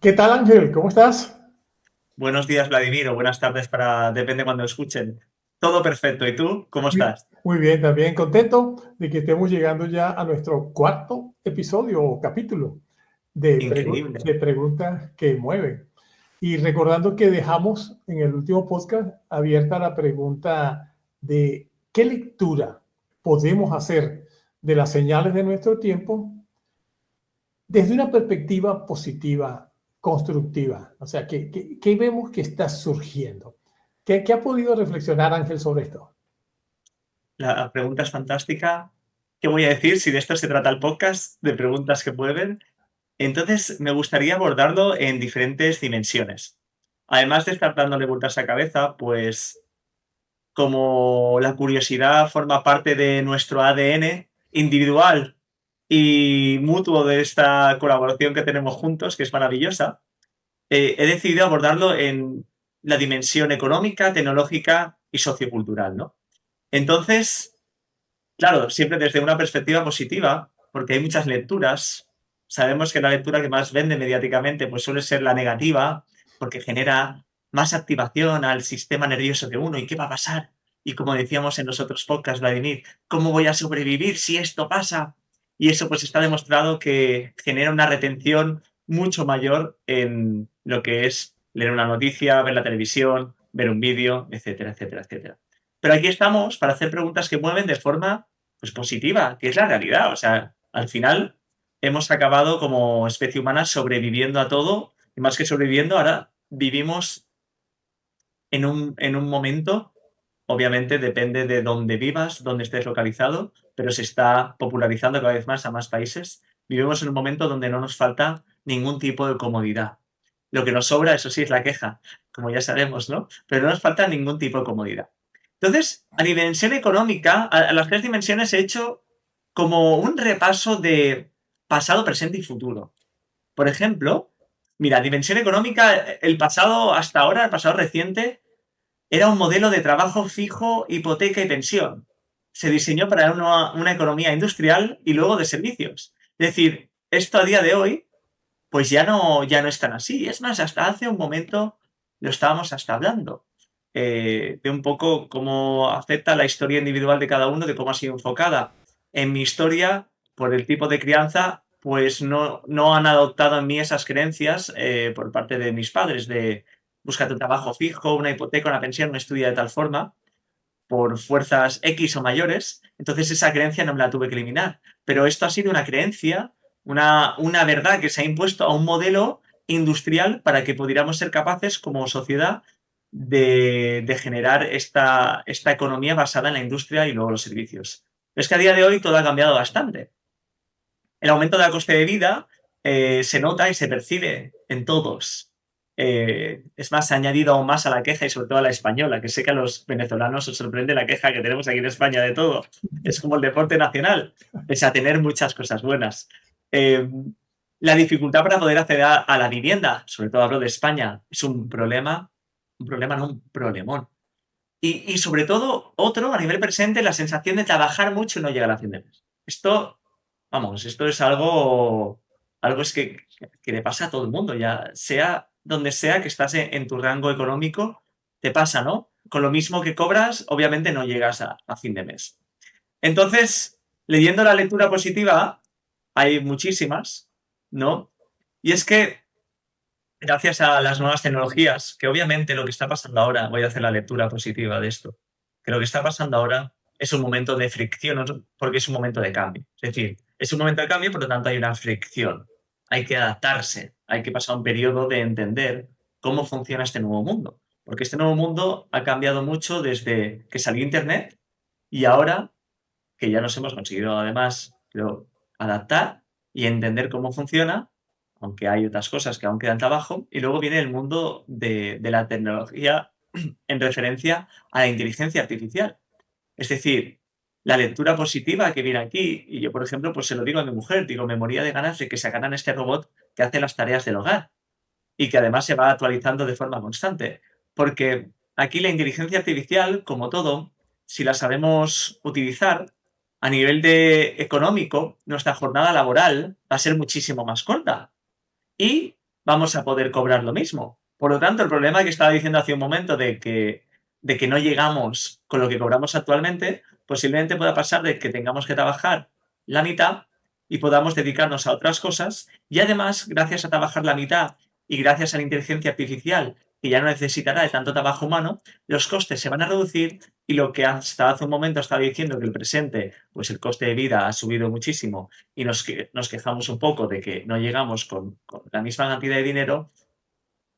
¿Qué tal, Ángel? ¿Cómo estás? Buenos días, Vladimir, o buenas tardes depende cuando escuchen. Todo perfecto. ¿Y tú? ¿Cómo Muy, estás? muy bien, también contento de que estemos llegando ya a nuestro cuarto episodio o capítulo Increíble. de preguntas que mueven. Y recordando que dejamos en el último podcast abierta la pregunta de qué lectura podemos hacer de las señales de nuestro tiempo desde una perspectiva positiva, constructiva. O sea, ¿qué vemos que está surgiendo? ¿Qué ha podido reflexionar Ángel sobre esto? La pregunta es fantástica. ¿Qué voy a decir si de esto se trata el podcast, de preguntas que mueven? Entonces, me gustaría abordarlo en diferentes dimensiones. Además de estar dándole vueltas a cabeza, pues como la curiosidad forma parte de nuestro ADN individual y mutuo de esta colaboración que tenemos juntos, que es maravillosa, he decidido abordarlo en la dimensión económica, tecnológica y sociocultural, ¿no? Entonces, claro, siempre desde una perspectiva positiva, porque hay muchas lecturas. Sabemos que la lectura que más vende mediáticamente pues suele ser la negativa, porque genera más activación al sistema nervioso de uno. ¿Y qué va a pasar? Y como decíamos en los otros podcasts, Vladimir, ¿cómo voy a sobrevivir si esto pasa? Y eso pues está demostrado que genera una retención mucho mayor en lo que es leer una noticia, ver la televisión, ver un vídeo, etcétera, etcétera, etcétera. Pero aquí estamos para hacer preguntas que mueven de forma pues, positiva, que es la realidad. O sea, al final hemos acabado como especie humana sobreviviendo a todo y más que sobreviviendo, ahora vivimos en un momento, obviamente depende de dónde vivas, dónde estés localizado, pero se está popularizando cada vez más a más países. Vivimos en un momento donde no nos falta ningún tipo de comodidad. Lo que nos sobra, eso sí, es la queja, como ya sabemos, ¿no? Pero no nos falta ningún tipo de comodidad. Entonces, a dimensión económica, a las tres dimensiones he hecho como un repaso de pasado, presente y futuro. Por ejemplo, mira, dimensión económica, el pasado hasta ahora, el pasado reciente, era un modelo de trabajo fijo, hipoteca y pensión. Se diseñó para una economía industrial y luego de servicios. Es decir, esto a día de hoy, pues ya no es tan así. Es más, hasta hace un momento lo estábamos hasta hablando. De un poco cómo afecta la historia individual de cada uno, de cómo ha sido enfocada. En mi historia, por el tipo de crianza, pues no han adoptado en mí esas creencias por parte de mis padres, de búscate un trabajo fijo, una hipoteca, una pensión, no estudia de tal forma, por fuerzas X o mayores. Entonces esa creencia no me la tuve que eliminar. Pero esto ha sido una creencia, una verdad que se ha impuesto a un modelo industrial para que pudiéramos ser capaces como sociedad de generar esta economía basada en la industria y luego los servicios. Pero es que a día de hoy todo ha cambiado bastante. El aumento de la coste de vida se nota y se percibe en todos. Es más, se ha añadido aún más a la queja y sobre todo a la española, que sé que a los venezolanos os sorprende la queja que tenemos aquí en España de todo. Es como el deporte nacional, pese a tener muchas cosas buenas. Eh, la dificultad para poder acceder a la vivienda, sobre todo hablo de España, es un problema, no un problemón. Y sobre todo, otro, a nivel presente, la sensación de trabajar mucho y no llegar a fin de mes. Esto, vamos, esto es algo es que le pasa a todo el mundo, ya sea donde sea que estás en tu rango económico, te pasa, ¿no? Con lo mismo que cobras, obviamente no llegas a fin de mes. Entonces, leyendo la lectura positiva, hay muchísimas, ¿no? Y es que gracias a las nuevas tecnologías, que obviamente lo que está pasando ahora, voy a hacer la lectura positiva de esto, que lo que está pasando ahora es un momento de fricción, ¿no? Porque es un momento de cambio. Es decir, es un momento de cambio, por lo tanto hay una fricción. Hay que adaptarse, hay que pasar un periodo de entender cómo funciona este nuevo mundo. Porque este nuevo mundo ha cambiado mucho desde que salió Internet y ahora que ya nos hemos conseguido además creo, adaptar y entender cómo funciona, aunque hay otras cosas que aún quedan trabajo, y luego viene el mundo de la tecnología en referencia a la inteligencia artificial. Es decir, la lectura positiva que viene aquí, y yo, por ejemplo, pues se lo digo a mi mujer, digo, me moría de ganas de que sacaran este robot que hace las tareas del hogar y que además se va actualizando de forma constante. Porque aquí la inteligencia artificial, como todo, si la sabemos utilizar a nivel de económico, nuestra jornada laboral va a ser muchísimo más corta. Y vamos a poder cobrar lo mismo. Por lo tanto, el problema que estaba diciendo hace un momento de que no llegamos con lo que cobramos actualmente, posiblemente pueda pasar de que tengamos que trabajar la mitad y podamos dedicarnos a otras cosas. Y además, gracias a trabajar la mitad y gracias a la inteligencia artificial, que ya no necesitará de tanto trabajo humano, los costes se van a reducir y lo que hasta hace un momento estaba diciendo que el presente, pues el coste de vida ha subido muchísimo y nos quejamos un poco de que no llegamos con la misma cantidad de dinero,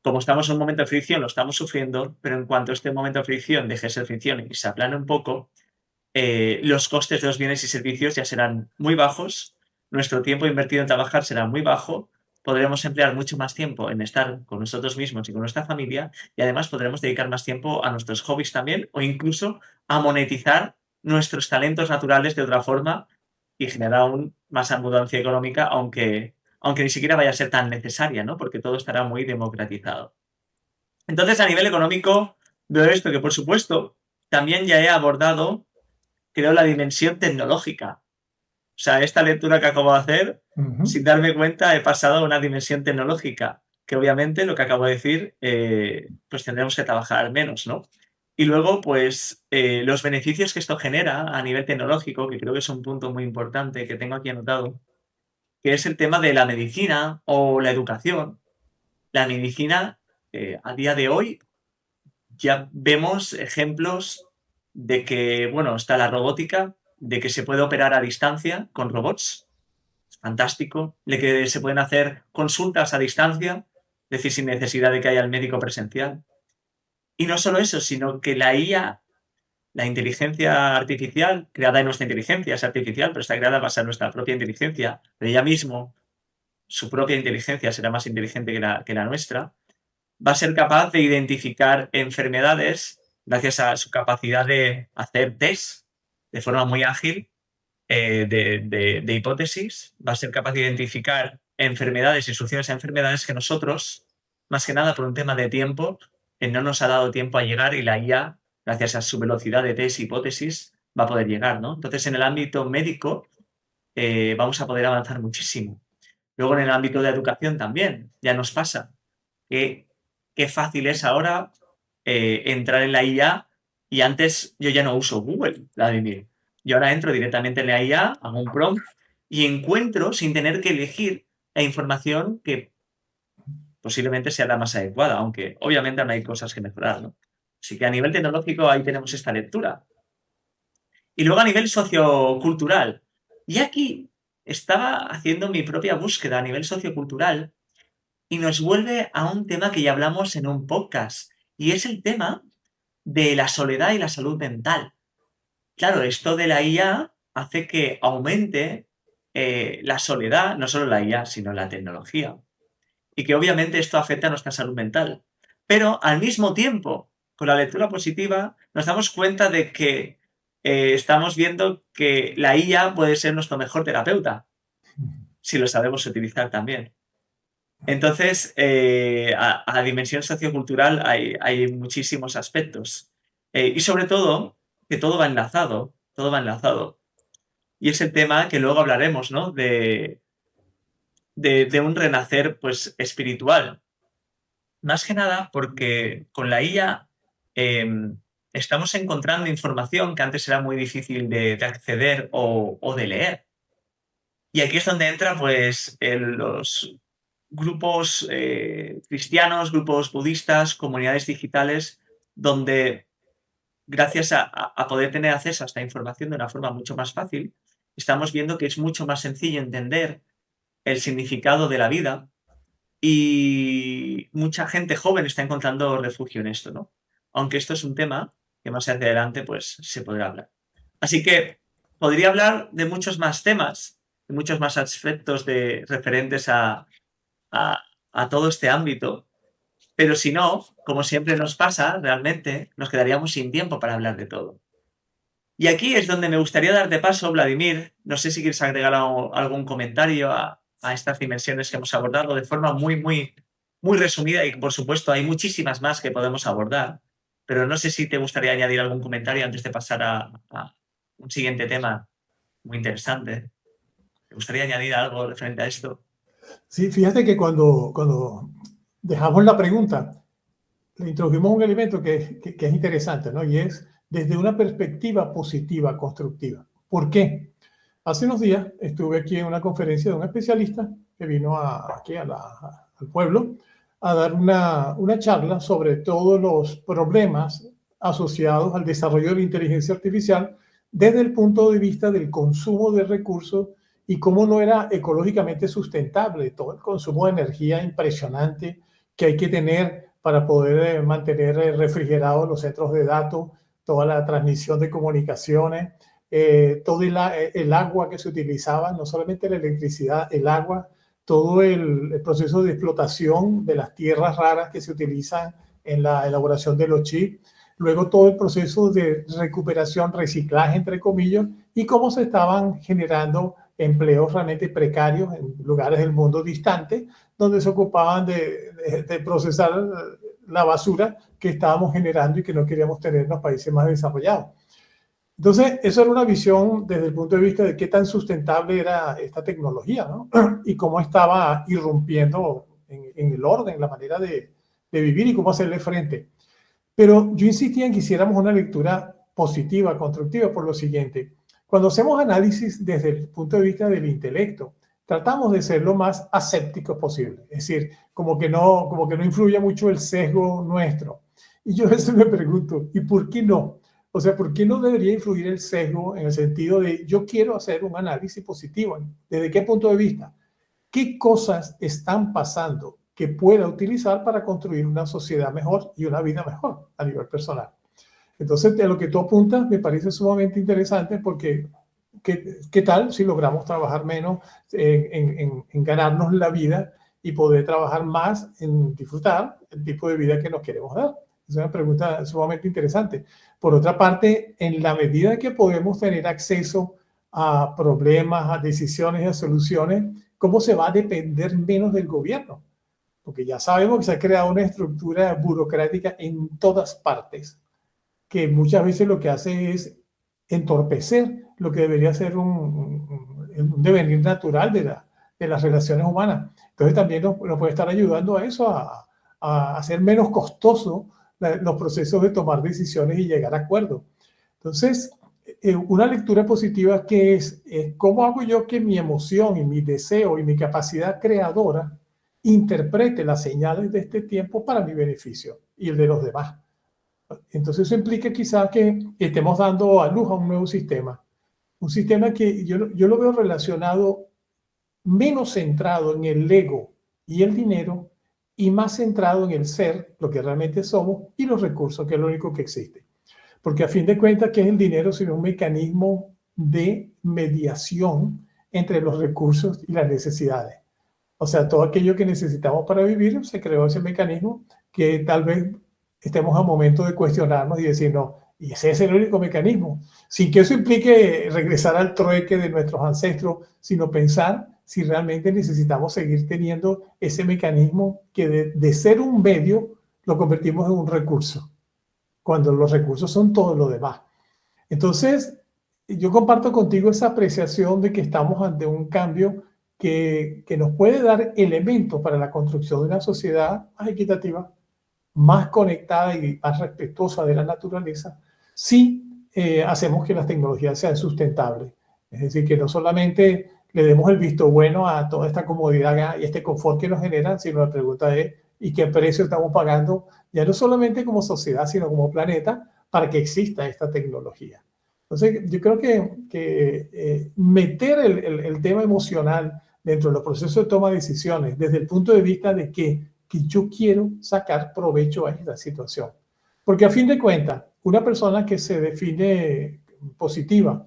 como estamos en un momento de fricción, lo estamos sufriendo, pero en cuanto este momento de fricción deje de ser fricción y se aplane un poco, los costes de los bienes y servicios ya serán muy bajos, nuestro tiempo invertido en trabajar será muy bajo, podremos emplear mucho más tiempo en estar con nosotros mismos y con nuestra familia y además podremos dedicar más tiempo a nuestros hobbies también o incluso a monetizar nuestros talentos naturales de otra forma y generar aún más abundancia económica, aunque ni siquiera vaya a ser tan necesaria, ¿no? Porque todo estará muy democratizado. Entonces, a nivel económico, veo esto que, por supuesto, también ya he abordado, creo, la dimensión tecnológica. O sea, esta lectura que acabo de hacer, sin darme cuenta, he pasado a una dimensión tecnológica, que obviamente lo que acabo de decir, pues tendremos que trabajar menos, ¿no? Y luego, pues, los beneficios que esto genera a nivel tecnológico, que creo que es un punto muy importante que tengo aquí anotado, que es el tema de la medicina o la educación. La medicina, a día de hoy, ya vemos ejemplos de que, bueno, está la robótica, de que se puede operar a distancia con robots, fantástico, de que se pueden hacer consultas a distancia, es decir, sin necesidad de que haya el médico presencial. Y no solo eso, sino que la IA, la inteligencia artificial, creada en nuestra inteligencia, es artificial, pero está creada basada en nuestra propia inteligencia, pero ella mismo, su propia inteligencia será más inteligente que la nuestra, va a ser capaz de identificar enfermedades gracias a su capacidad de hacer test de forma muy ágil de hipótesis, va a ser capaz de identificar enfermedades y soluciones a enfermedades que nosotros, más que nada por un tema de tiempo, no nos ha dado tiempo a llegar y la IA, gracias a su velocidad de test y hipótesis, va a poder llegar, ¿no? Entonces, en el ámbito médico vamos a poder avanzar muchísimo. Luego, en el ámbito de educación también, ya nos pasa que qué fácil es ahora entrar en la IA y antes yo ya no uso Google, Vladimir. Yo ahora entro directamente en la IA, hago un prompt y encuentro sin tener que elegir la información que posiblemente sea la más adecuada, aunque obviamente aún hay cosas que mejorar, ¿no? Así que a nivel tecnológico ahí tenemos esta lectura. Y luego a nivel sociocultural. Y aquí estaba haciendo mi propia búsqueda a nivel sociocultural y nos vuelve a un tema que ya hablamos en un podcast, y es el tema de la soledad y la salud mental. Claro, esto de la IA hace que aumente la soledad, no solo la IA, sino la tecnología, y que obviamente esto afecta a nuestra salud mental. Pero al mismo tiempo, con la lectura positiva, nos damos cuenta de que estamos viendo que la IA puede ser nuestro mejor terapeuta, si lo sabemos utilizar también. Entonces, a dimensión sociocultural hay muchísimos aspectos. Y sobre todo, que todo va enlazado, todo va enlazado. Y es el tema que luego hablaremos, ¿no? De un renacer, pues, espiritual. Más que nada porque con la IA estamos encontrando información que antes era muy difícil de acceder o de leer. Y aquí es donde entra, pues, los grupos cristianos, grupos budistas, comunidades digitales, donde gracias a poder tener acceso a esta información de una forma mucho más fácil, estamos viendo que es mucho más sencillo entender el significado de la vida y mucha gente joven está encontrando refugio en esto, ¿no? Aunque esto es un tema que más hacia adelante pues se podrá hablar. Así que podría hablar de muchos más temas, de muchos más aspectos referentes a, a todo este ámbito, pero si no, como siempre nos pasa, realmente nos quedaríamos sin tiempo para hablar de todo. Y aquí es donde me gustaría darte paso, Vladimir. No sé si quieres agregar algún comentario a estas dimensiones que hemos abordado de forma muy resumida y, por supuesto, hay muchísimas más que podemos abordar, pero no sé si te gustaría añadir algún comentario antes de pasar a un siguiente tema muy interesante. ¿Te gustaría añadir algo referente a esto? Sí, fíjate que cuando dejamos la pregunta, le introdujimos un elemento que es interesante, ¿no? Y es desde una perspectiva positiva, constructiva. ¿Por qué? Hace unos días estuve aquí en una conferencia de un especialista que vino aquí al pueblo a dar una charla sobre todos los problemas asociados al desarrollo de la inteligencia artificial desde el punto de vista del consumo de recursos y cómo no era ecológicamente sustentable todo el consumo de energía impresionante que hay que tener para poder mantener refrigerados los centros de datos, toda la transmisión de comunicaciones, todo el agua que se utilizaba, no solamente la electricidad, el agua, todo el proceso de explotación de las tierras raras que se utilizan en la elaboración de los chips, luego todo el proceso de recuperación, reciclaje, entre comillas, y cómo se estaban generando empleos realmente precarios en lugares del mundo distantes, donde se ocupaban de procesar la basura que estábamos generando y que no queríamos tener en los países más desarrollados. Entonces, eso era una visión desde el punto de vista de qué tan sustentable era esta tecnología, ¿no? Y cómo estaba irrumpiendo en el orden, la manera de vivir y cómo hacerle frente. Pero yo insistía en que hiciéramos una lectura positiva, constructiva, por lo siguiente. Cuando hacemos análisis desde el punto de vista del intelecto, tratamos de ser lo más asépticos posible. Es decir, como que no influye mucho el sesgo nuestro. Y yo a veces me pregunto, ¿y por qué no? O sea, ¿por qué no debería influir el sesgo en el sentido de yo quiero hacer un análisis positivo? ¿Desde qué punto de vista? ¿Qué cosas están pasando que pueda utilizar para construir una sociedad mejor y una vida mejor a nivel personal? Entonces, de lo que tú apuntas me parece sumamente interesante porque ¿qué tal si logramos trabajar menos en ganarnos la vida y poder trabajar más en disfrutar el tipo de vida que nos queremos dar? Es una pregunta sumamente interesante. Por otra parte, en la medida que podemos tener acceso a problemas, a decisiones y a soluciones, ¿cómo se va a depender menos del gobierno? Porque ya sabemos que se ha creado una estructura burocrática en todas partes, que muchas veces lo que hace es entorpecer lo que debería ser un devenir natural de las relaciones humanas. Entonces también nos puede estar ayudando a eso, a hacer menos costoso los procesos de tomar decisiones y llegar a acuerdos. Entonces, una lectura positiva que es cómo hago yo que mi emoción y mi deseo y mi capacidad creadora interprete las señales de este tiempo para mi beneficio y el de los demás. Entonces eso implica quizás que estemos dando a luz a un nuevo sistema, un sistema que yo lo veo relacionado menos centrado en el ego y el dinero y más centrado en el ser, lo que realmente somos, y los recursos, que es lo único que existe. Porque a fin de cuentas, ¿qué es el dinero sino un mecanismo de mediación entre los recursos y las necesidades? O sea, todo aquello que necesitamos para vivir, se creó ese mecanismo que tal vez estemos a momento de cuestionarnos y decir, no, y ese es el único mecanismo. Sin que eso implique regresar al trueque de nuestros ancestros, sino pensar si realmente necesitamos seguir teniendo ese mecanismo que de ser un medio lo convertimos en un recurso, cuando los recursos son todo lo demás. Entonces, yo comparto contigo esa apreciación de que estamos ante un cambio que nos puede dar elementos para la construcción de una sociedad más equitativa, más conectada y más respetuosa de la naturaleza, si hacemos que las tecnologías sean sustentables. Es decir, que no solamente le demos el visto bueno a toda esta comodidad y este confort que nos generan, sino la pregunta es, ¿y qué precio estamos pagando? Ya no solamente como sociedad, sino como planeta, para que exista esta tecnología. Entonces, yo creo que meter el tema emocional dentro de los procesos de toma de decisiones desde el punto de vista de que yo quiero sacar provecho a esta situación. Porque a fin de cuentas, una persona que se define positiva,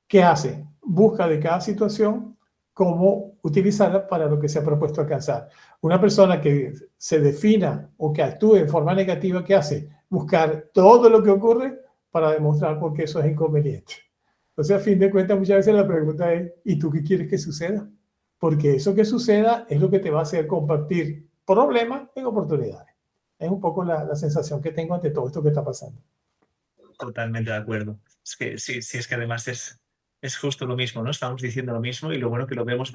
¿qué hace? Busca de cada situación cómo utilizarla para lo que se ha propuesto alcanzar. Una persona que se defina o que actúe en forma negativa, ¿qué hace? Buscar todo lo que ocurre para demostrar por qué eso es inconveniente. Entonces, a fin de cuentas, muchas veces la pregunta es, ¿y tú qué quieres que suceda? Porque eso que suceda es lo que te va a hacer compartir problemas en oportunidades. Es un poco la sensación que tengo ante todo esto que está pasando. Totalmente de acuerdo. Es que sí, sí, es que además es justo lo mismo, ¿no? Estamos diciendo lo mismo y lo bueno que lo vemos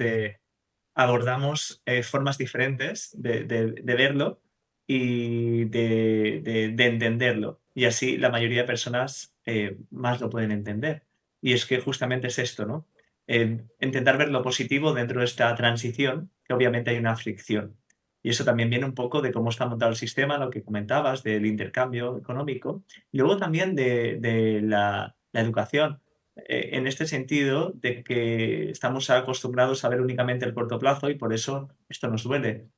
abordamos formas diferentes de verlo y de entenderlo. Y así la mayoría de personas más lo pueden entender. Y es que justamente es esto, ¿no? Intentar ver lo positivo dentro de esta transición, que obviamente hay una fricción. Y eso también viene un poco de cómo está montado el sistema, lo que comentabas, del intercambio económico. Y luego también de la educación. En este sentido, de que estamos acostumbrados a ver únicamente el corto plazo y por eso esto nos duele.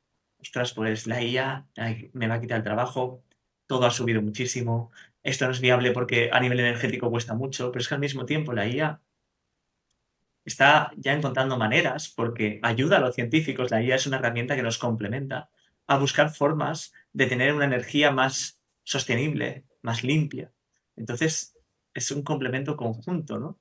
Ostras, pues la IA ay, me va a quitar el trabajo, todo ha subido muchísimo, esto no es viable porque a nivel energético cuesta mucho, pero es que al mismo tiempo la IA está ya encontrando maneras, porque ayuda a los científicos, la IA es una herramienta que nos complementa, a buscar formas de tener una energía más sostenible, más limpia. Entonces, es un complemento conjunto, ¿no?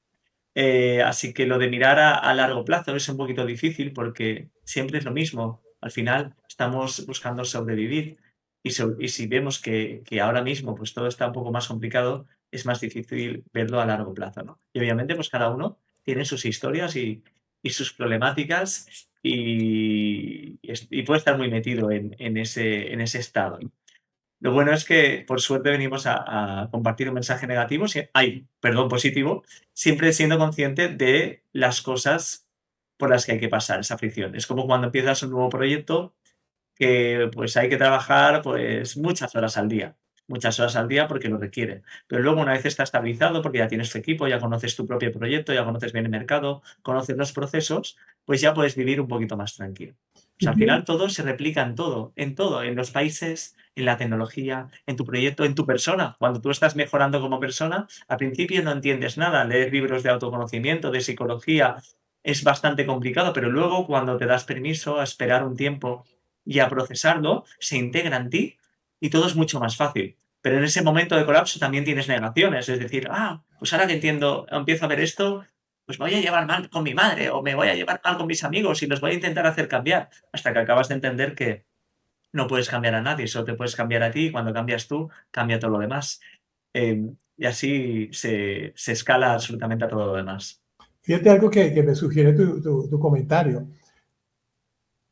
Así que lo de mirar a largo plazo es un poquito difícil porque siempre es lo mismo. Al final estamos buscando sobrevivir y si vemos que ahora mismo pues todo está un poco más complicado, es más difícil verlo a largo plazo, ¿no? Y obviamente pues cada uno tiene sus historias y sus problemáticas y puede estar muy metido en ese estado. Lo bueno es que, por suerte, venimos a compartir un mensaje negativo, perdón, positivo, siempre siendo consciente de las cosas por las que hay que pasar esa fricción. Es como cuando empiezas un nuevo proyecto que pues hay que trabajar pues muchas horas al día porque lo requiere. Pero luego una vez está estabilizado, porque ya tienes tu equipo, ya conoces tu propio proyecto, ya conoces bien el mercado, conoces los procesos, pues ya puedes vivir un poquito más tranquilo. O sea, al final todo se replica en todo, en los países, en la tecnología, en tu proyecto, en tu persona. Cuando tú estás mejorando como persona, al principio no entiendes nada, leer libros de autoconocimiento, de psicología, es bastante complicado, pero luego cuando te das permiso a esperar un tiempo y a procesarlo, se integra en ti y todo es mucho más fácil. Pero en ese momento de colapso también tienes negaciones, es decir, pues ahora que entiendo, empiezo a ver esto, pues me voy a llevar mal con mi madre o me voy a llevar mal con mis amigos y los voy a intentar hacer cambiar, hasta que acabas de entender que no puedes cambiar a nadie, solo te puedes cambiar a ti y cuando cambias tú, cambia todo lo demás. Y así se escala absolutamente a todo lo demás. Fíjate algo que me sugiere tu comentario.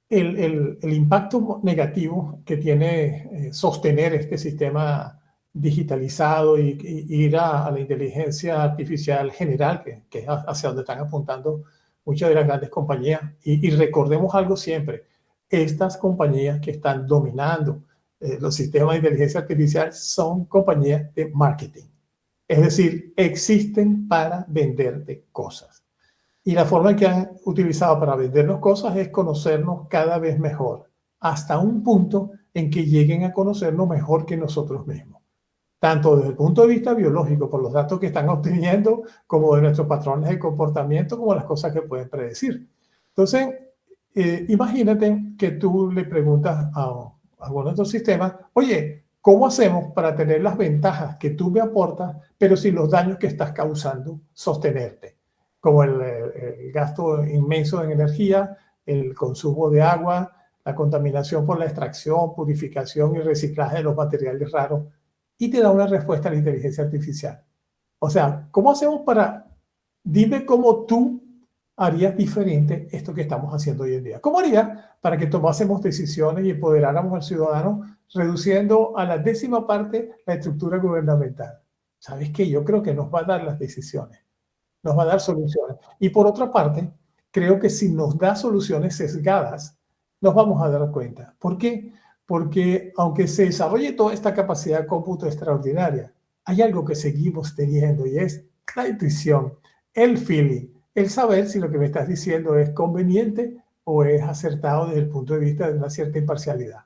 El impacto negativo que tiene sostener este sistema digitalizado y ir a la inteligencia artificial general, que es hacia donde están apuntando muchas de las grandes compañías. Y recordemos algo siempre, estas compañías que están dominando los sistemas de inteligencia artificial son compañías de marketing. Es decir, existen para venderte cosas. Y la forma que han utilizado para vendernos cosas es conocernos cada vez mejor, hasta un punto en que lleguen a conocernos mejor que nosotros mismos. Tanto desde el punto de vista biológico, por los datos que están obteniendo, como de nuestros patrones de comportamiento, como las cosas que pueden predecir. Entonces, imagínate que tú le preguntas a uno de estos sistemas, oye, ¿cómo hacemos para tener las ventajas que tú me aportas, pero sin los daños que estás causando, sostenerte? Como el gasto inmenso en energía, el consumo de agua, la contaminación por la extracción, purificación y reciclaje de los materiales raros, y te da una respuesta a la inteligencia artificial. O sea, ¿cómo hacemos para, dime cómo tú harías diferente esto que estamos haciendo hoy en día? ¿Cómo harías para que tomásemos decisiones y empoderáramos al ciudadano reduciendo a la 10ª parte la estructura gubernamental? ¿Sabes qué? Yo creo que nos va a dar las decisiones, nos va a dar soluciones. Y por otra parte, creo que si nos da soluciones sesgadas, nos vamos a dar cuenta. ¿Por qué? Porque aunque se desarrolle toda esta capacidad de cómputo extraordinaria, hay algo que seguimos teniendo y es la intuición, el feeling, el saber si lo que me estás diciendo es conveniente o es acertado desde el punto de vista de una cierta imparcialidad.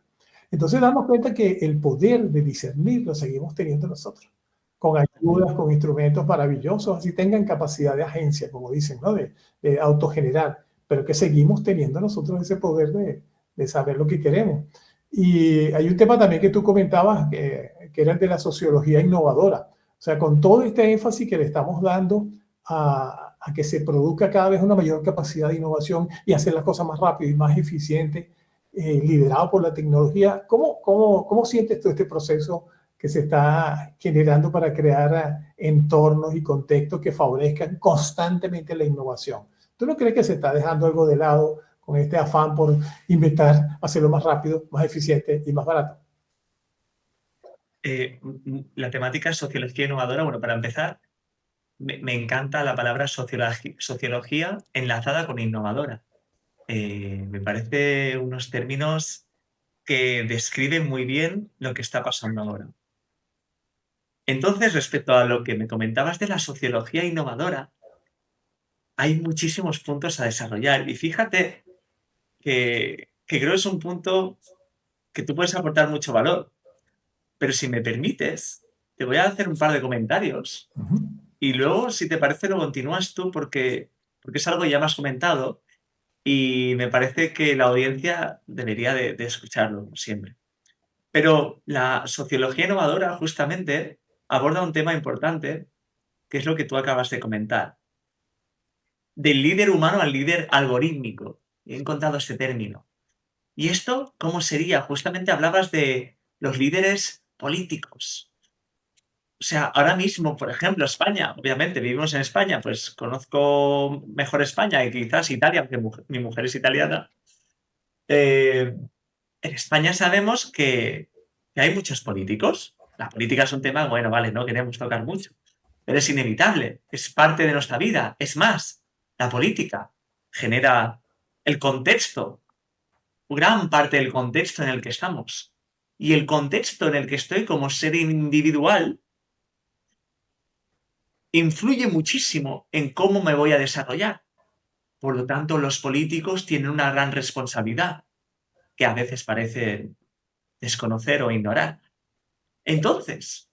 Entonces damos cuenta que el poder de discernir lo seguimos teniendo nosotros, con ayudas, con instrumentos maravillosos, así tengan capacidad de agencia, como dicen, ¿no? de autogenerar, pero que seguimos teniendo nosotros ese poder de saber lo que queremos. Y hay un tema también que tú comentabas, que era el de la sociología innovadora. O sea, con todo este énfasis que le estamos dando a que se produzca cada vez una mayor capacidad de innovación y hacer las cosas más rápido y más eficiente, liderado por la tecnología, ¿cómo sientes tú este proceso que se está generando para crear entornos y contextos que favorezcan constantemente la innovación? ¿Tú no crees que se está dejando algo de lado con este afán por inventar, hacerlo más rápido, más eficiente y más barato. La temática sociología innovadora, bueno, para empezar, me encanta la palabra sociología enlazada con innovadora. Me parece unos términos que describen muy bien lo que está pasando ahora. Entonces, respecto a lo que me comentabas de la sociología innovadora, hay muchísimos puntos a desarrollar. Y fíjate que creo que es un punto que tú puedes aportar mucho valor. Pero si me permites, te voy a hacer un par de comentarios y luego, si te parece, lo continúas tú porque es algo que ya me has comentado y me parece que la audiencia debería de escucharlo siempre. Pero la sociología innovadora justamente aborda un tema importante, que es lo que tú acabas de comentar. Del líder humano al líder algorítmico. He encontrado este término. ¿Y esto cómo sería? Justamente hablabas de los líderes políticos. O sea, ahora mismo, por ejemplo, España, obviamente vivimos en España, pues conozco mejor España y quizás Italia, porque mi mujer es italiana. En España sabemos que hay muchos políticos. La política es un tema, bueno, vale, no queremos tocar mucho, pero es inevitable, es parte de nuestra vida. Es más, la política genera el contexto, gran parte del contexto en el que estamos. Y el contexto en el que estoy como ser individual influye muchísimo en cómo me voy a desarrollar. Por lo tanto, los políticos tienen una gran responsabilidad que a veces parece desconocer o ignorar. Entonces,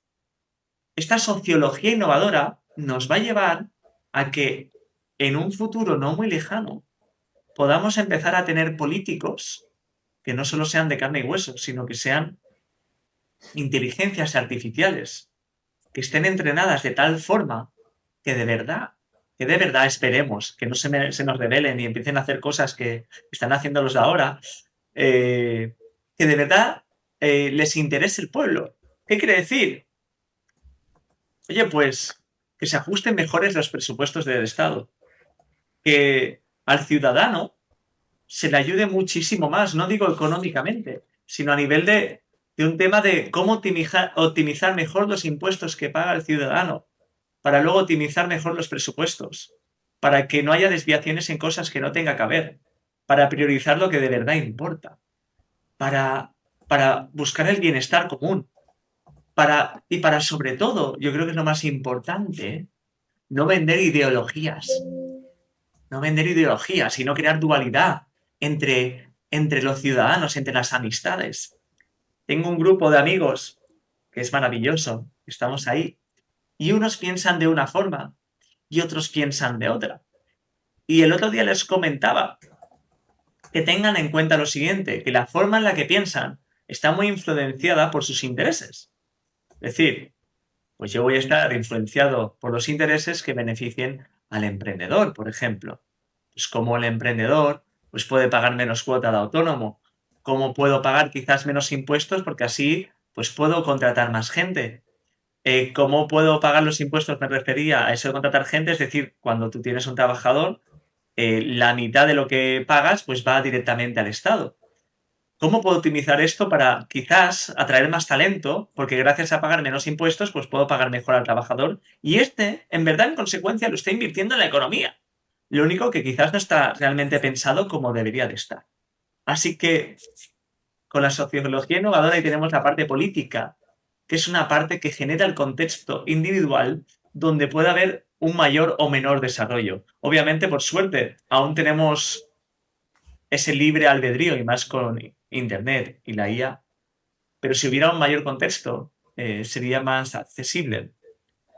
esta sociología innovadora nos va a llevar a que en un futuro no muy lejano podamos empezar a tener políticos que no solo sean de carne y hueso, sino que sean inteligencias artificiales, que estén entrenadas de tal forma que de verdad esperemos que no se nos rebelen y empiecen a hacer cosas que están haciendo los de ahora, que de verdad les interese el pueblo. ¿Qué quiere decir? Oye, pues que se ajusten mejores los presupuestos del Estado, que al ciudadano se le ayude muchísimo más, no digo económicamente, sino a nivel de un tema de cómo optimizar mejor los impuestos que paga el ciudadano, para luego optimizar mejor los presupuestos, para que no haya desviaciones en cosas que no tenga que haber, para priorizar lo que de verdad importa, para buscar el bienestar común, y para sobre todo, yo creo que es lo más importante, no vender ideologías, y no crear dualidad entre los ciudadanos, entre las amistades. Tengo un grupo de amigos que es maravilloso, estamos ahí, y unos piensan de una forma y otros piensan de otra. Y el otro día les comentaba que tengan en cuenta lo siguiente, que la forma en la que piensan está muy influenciada por sus intereses. Es decir, pues yo voy a estar influenciado por los intereses que beneficien al emprendedor, por ejemplo. Pues como el emprendedor pues puede pagar menos cuota de autónomo, cómo puedo pagar quizás menos impuestos porque así pues puedo contratar más gente. ¿Cómo puedo pagar los impuestos? Me refería a eso de contratar gente, es decir, cuando tú tienes un trabajador, la mitad de lo que pagas pues va directamente al Estado. ¿Cómo puedo optimizar esto para quizás atraer más talento? Porque gracias a pagar menos impuestos, pues puedo pagar mejor al trabajador. Y en verdad, en consecuencia, lo está invirtiendo en la economía. Lo único que quizás no está realmente pensado como debería de estar. Así que con la sociología innovadora ahí tenemos la parte política, que es una parte que genera el contexto individual donde puede haber un mayor o menor desarrollo. Obviamente, por suerte, aún tenemos ese libre albedrío y más con Internet y la IA, pero si hubiera un mayor contexto, sería más accesible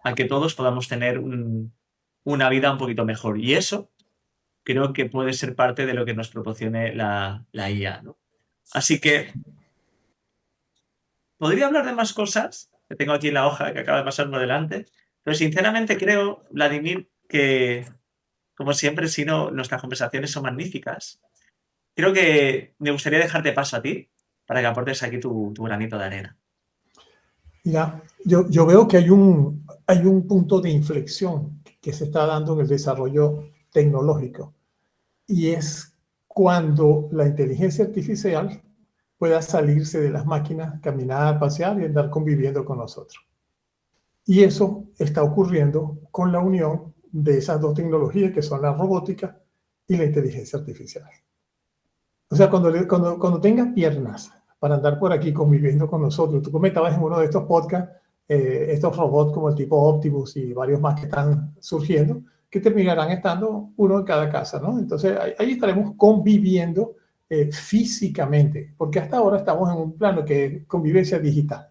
a que todos podamos tener una vida un poquito mejor. Y eso creo que puede ser parte de lo que nos proporcione la IA, ¿no? Así que podría hablar de más cosas, que tengo aquí en la hoja que acaba de pasar por delante, pero sinceramente creo, Vladimir, que como siempre, si no, nuestras conversaciones son magníficas. Creo que me gustaría dejarte paso a ti para que aportes aquí tu granito de arena. Mira, yo veo que hay un punto de inflexión que se está dando en el desarrollo tecnológico y es cuando la inteligencia artificial pueda salirse de las máquinas, caminar, pasear y andar conviviendo con nosotros. Y eso está ocurriendo con la unión de esas dos tecnologías que son la robótica y la inteligencia artificial. O sea, cuando tengas piernas para andar por aquí conviviendo con nosotros, tú comentabas en uno de estos podcasts, estos robots como el tipo Optimus y varios más que están surgiendo, que terminarán estando uno en cada casa, ¿no? Entonces ahí estaremos conviviendo físicamente, porque hasta ahora estamos en un plano que es convivencia digital,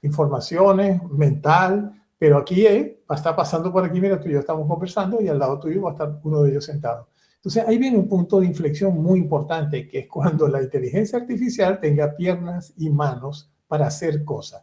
informaciones, mental, pero aquí va a estar pasando por aquí, mira, tú y yo estamos conversando y al lado tuyo va a estar uno de ellos sentado. Entonces ahí viene un punto de inflexión muy importante, que es cuando la inteligencia artificial tenga piernas y manos para hacer cosas.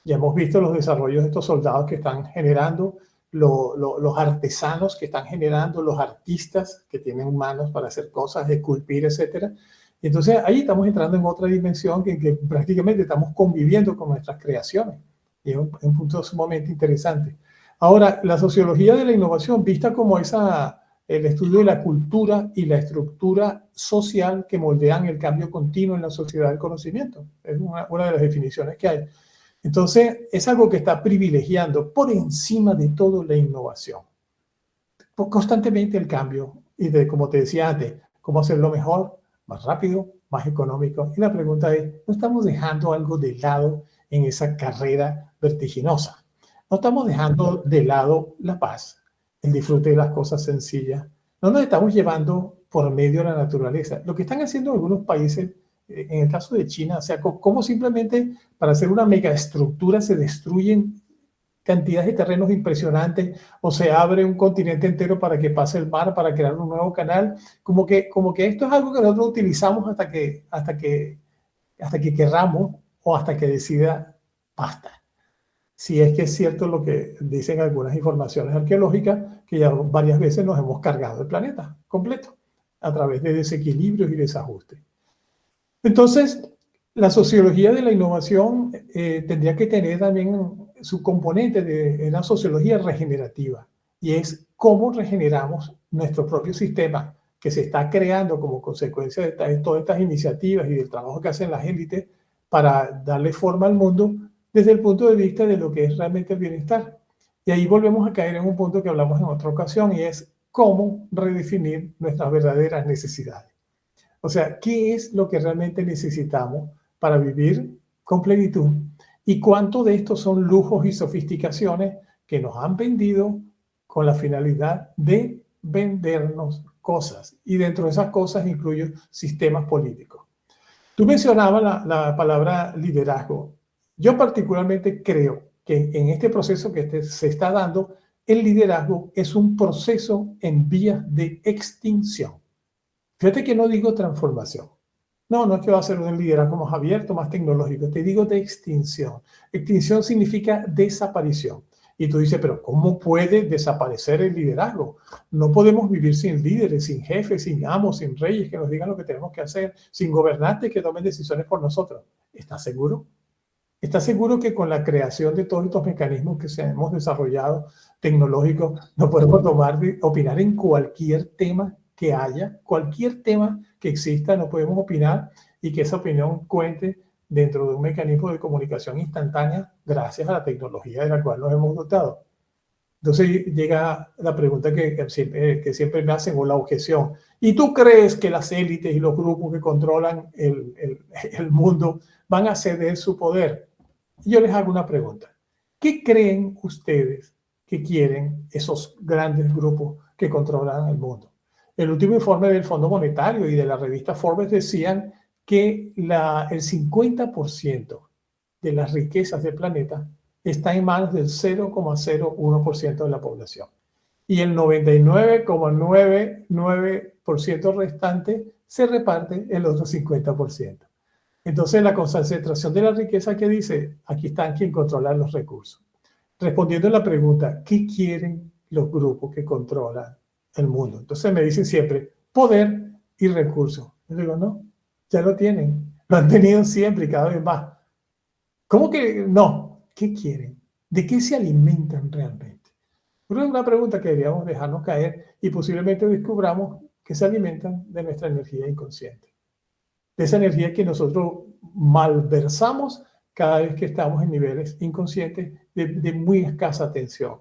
Ya hemos visto los desarrollos de estos soldados que están generando, los artesanos que están generando, los artistas que tienen manos para hacer cosas, esculpir, etc. Entonces ahí estamos entrando en otra dimensión que prácticamente estamos conviviendo con nuestras creaciones. Y es un punto sumamente interesante. Ahora, la sociología de la innovación, vista como el estudio de la cultura y la estructura social que moldean el cambio continuo en la sociedad del conocimiento. Es una de las definiciones que hay. Entonces, es algo que está privilegiando por encima de todo la innovación. Constantemente el cambio y como te decía antes, cómo hacerlo mejor, más rápido, más económico. Y la pregunta es, ¿no estamos dejando algo de lado en esa carrera vertiginosa? ¿No estamos dejando de lado la paz, el disfrute de las cosas sencillas? No nos estamos llevando por medio de la naturaleza. Lo que están haciendo algunos países, en el caso de China, o sea, cómo simplemente para hacer una megaestructura se destruyen cantidades de terrenos impresionantes o se abre un continente entero para que pase el mar, para crear un nuevo canal. Como que esto es algo que nosotros utilizamos hasta que querramos o hasta que decida basta. Si es que es cierto lo que dicen algunas informaciones arqueológicas, que ya varias veces nos hemos cargado el planeta completo a través de desequilibrios y desajustes. Entonces, la sociología de la innovación tendría que tener también su componente de una sociología regenerativa, y es cómo regeneramos nuestro propio sistema que se está creando como consecuencia de todas estas iniciativas y del trabajo que hacen las élites para darle forma al mundo desde el punto de vista de lo que es realmente el bienestar. Y ahí volvemos a caer en un punto que hablamos en otra ocasión, y es cómo redefinir nuestras verdaderas necesidades. O sea, ¿qué es lo que realmente necesitamos para vivir con plenitud? ¿Y cuánto de estos son lujos y sofisticaciones que nos han vendido con la finalidad de vendernos cosas? Y dentro de esas cosas incluyo sistemas políticos. Tú mencionabas la palabra liderazgo. Yo particularmente creo que en este proceso que se está dando, el liderazgo es un proceso en vías de extinción. Fíjate que no digo transformación. No es que va a ser un liderazgo más abierto, más tecnológico. Te digo de extinción. Extinción significa desaparición. Y tú dices, pero ¿cómo puede desaparecer el liderazgo? No podemos vivir sin líderes, sin jefes, sin amos, sin reyes que nos digan lo que tenemos que hacer, sin gobernantes que tomen decisiones por nosotros. ¿Estás seguro? ¿Estás seguro que con la creación de todos estos mecanismos que se hemos desarrollado tecnológicos, no podemos opinar en cualquier tema que haya, cualquier tema que exista, no podemos opinar y que esa opinión cuente dentro de un mecanismo de comunicación instantánea gracias a la tecnología de la cual nos hemos dotado? Entonces llega la pregunta que siempre me hacen, o la objeción. ¿Y tú crees que las élites y los grupos que controlan el mundo van a ceder su poder? Y yo les hago una pregunta. ¿Qué creen ustedes que quieren esos grandes grupos que controlan el mundo? El último informe del Fondo Monetario y de la revista Forbes decían que el 50% de las riquezas del planeta está en manos del 0,01% de la población. Y el 99,99% restante se reparte el otro 50%. Entonces, la concentración de la riqueza que dice, aquí están quien controla los recursos. Respondiendo a la pregunta, ¿qué quieren los grupos que controlan el mundo? Entonces me dicen siempre, poder y recursos. Yo digo, no, ya lo tienen. Lo han tenido siempre y cada vez más. ¿Cómo que no? ¿Qué quieren? ¿De qué se alimentan realmente? Pero es una pregunta que deberíamos dejarnos caer y posiblemente descubramos que se alimentan de nuestra energía inconsciente, de esa energía que nosotros malversamos cada vez que estamos en niveles inconscientes de muy escasa atención.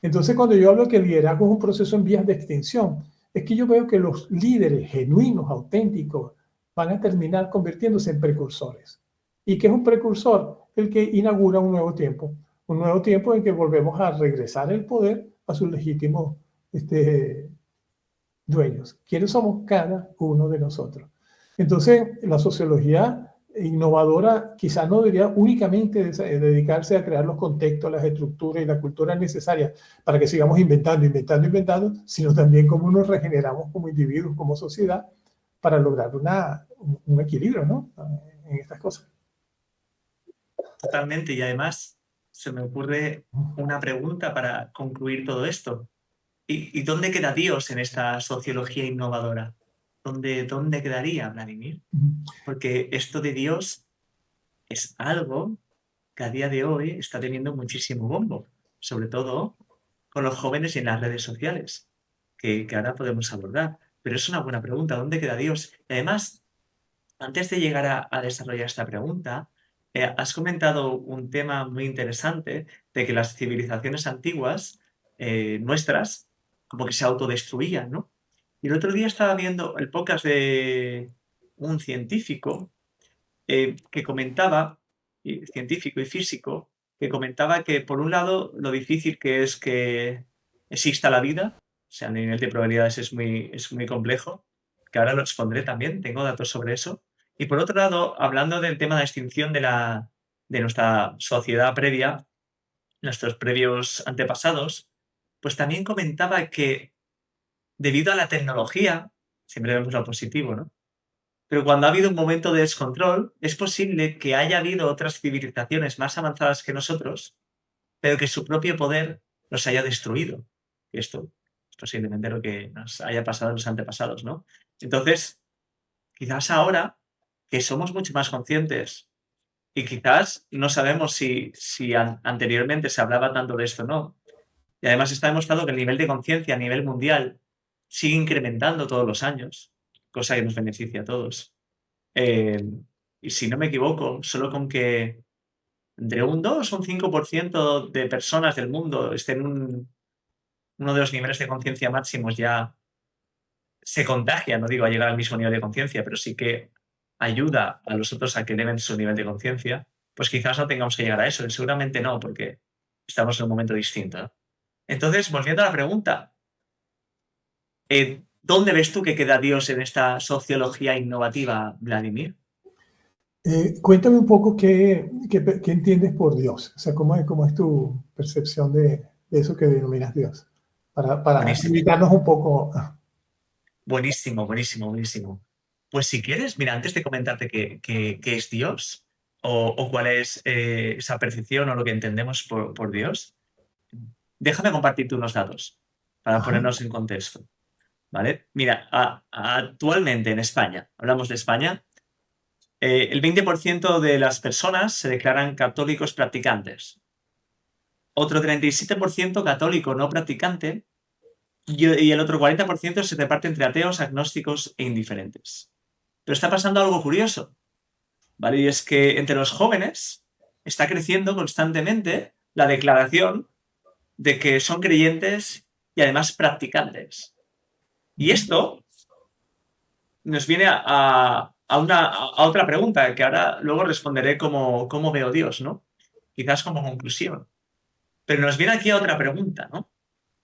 Entonces, cuando yo hablo que el liderazgo es un proceso en vías de extinción, es que yo veo que los líderes genuinos, auténticos, van a terminar convirtiéndose en precursores. ¿Y qué es un precursor? El que inaugura un nuevo tiempo en que volvemos a regresar el poder a sus legítimos dueños. ¿Quiénes somos cada uno de nosotros? Entonces, la sociología innovadora quizás no debería únicamente dedicarse a crear los contextos, las estructuras y la cultura necesarias para que sigamos inventando, sino también cómo nos regeneramos como individuos, como sociedad, para lograr un equilibrio, ¿no?, en estas cosas. Totalmente. Y además se me ocurre una pregunta para concluir todo esto. ¿Y dónde queda Dios en esta sociología innovadora? ¿Dónde quedaría, Vladimir? Porque esto de Dios es algo que a día de hoy está teniendo muchísimo bombo, sobre todo con los jóvenes y en las redes sociales, que ahora podemos abordar. Pero es una buena pregunta, ¿dónde queda Dios? Y además, antes de llegar a desarrollar esta pregunta, has comentado un tema muy interesante de que las civilizaciones antiguas, nuestras, como que se autodestruían, ¿no? Y el otro día estaba viendo el podcast de un científico que comentaba, científico y físico, que comentaba que por un lado lo difícil que es que exista la vida, o sea, a nivel de probabilidades es muy complejo, que ahora lo expondré también, tengo datos sobre eso. Y por otro lado, hablando del tema de extinción de nuestra sociedad previa, nuestros previos antepasados, pues también comentaba que debido a la tecnología, siempre vemos lo positivo, ¿no? Pero cuando ha habido un momento de descontrol, es posible que haya habido otras civilizaciones más avanzadas que nosotros, pero que su propio poder los haya destruido. Esto es posiblemente lo que nos haya pasado a los antepasados, ¿no? Entonces, quizás ahora que somos mucho más conscientes y quizás no sabemos si anteriormente se hablaba tanto de esto o no, y además está demostrado que el nivel de conciencia a nivel mundial sigue incrementando todos los años, cosa que nos beneficia a todos. Y si no me equivoco, solo con que entre un 2 o un 5% de personas del mundo estén en uno de los niveles de conciencia máximos ya se contagia, no digo a llegar al mismo nivel de conciencia, pero sí que ayuda a los otros a que eleven su nivel de conciencia, pues quizás no tengamos que llegar a eso, y seguramente no, porque estamos en un momento distinto, ¿no? Entonces, volviendo a la pregunta, ¿dónde ves tú que queda Dios en esta sociología innovativa, Vladimir? Cuéntame un poco qué entiendes por Dios, o sea, cómo es tu percepción de eso que denominas Dios, para Buenísimo, invitarnos un poco. buenísimo, buenísimo, buenísimo. Pues si quieres, mira, antes de comentarte qué es Dios o cuál es esa percepción o lo que entendemos por Dios, déjame compartirte unos datos para Ajá. ponernos en contexto, ¿vale? Mira, actualmente en España, hablamos de España, el 20% de las personas se declaran católicos practicantes, otro 37% católico no practicante y el otro 40% se reparte entre ateos, agnósticos e indiferentes. Pero está pasando algo curioso, ¿vale? Y es que entre los jóvenes está creciendo constantemente la declaración de que son creyentes y además practicantes. Y esto nos viene a otra pregunta que ahora luego responderé cómo veo Dios, ¿no? Quizás como conclusión. Pero nos viene aquí a otra pregunta, ¿no?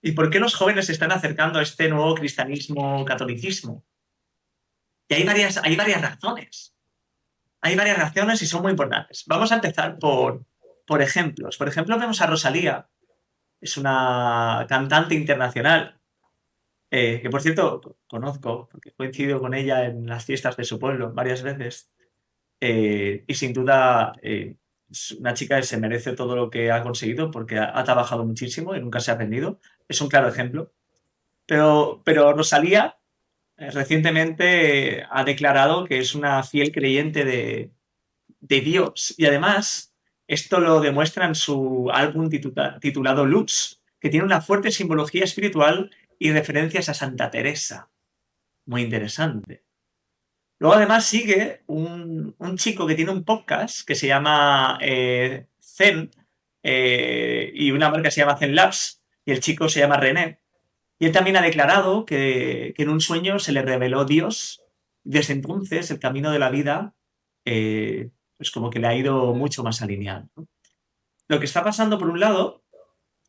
¿Y por qué los jóvenes se están acercando a este nuevo cristianismo, catolicismo? Y hay varias razones. Hay varias razones y son muy importantes. Vamos a empezar por ejemplos. Por ejemplo, vemos a Rosalía, es una cantante internacional, que por cierto conozco, porque he coincidido con ella en las fiestas de su pueblo varias veces, y sin duda es una chica que se merece todo lo que ha conseguido porque ha trabajado muchísimo y nunca se ha rendido. Es un claro ejemplo. Pero Rosalía recientemente ha declarado que es una fiel creyente de Dios. Y además, esto lo demuestra en su álbum titulado Luz, que tiene una fuerte simbología espiritual y referencias a Santa Teresa. muy interesante. Luego además sigue un chico que tiene un podcast que se llama Zen y una marca se llama Zen Labs y el chico se llama René. Y él también ha declarado que en un sueño se le reveló Dios. Desde entonces el camino de la vida pues como que le ha ido mucho más alineado, ¿no? Lo que está pasando por un lado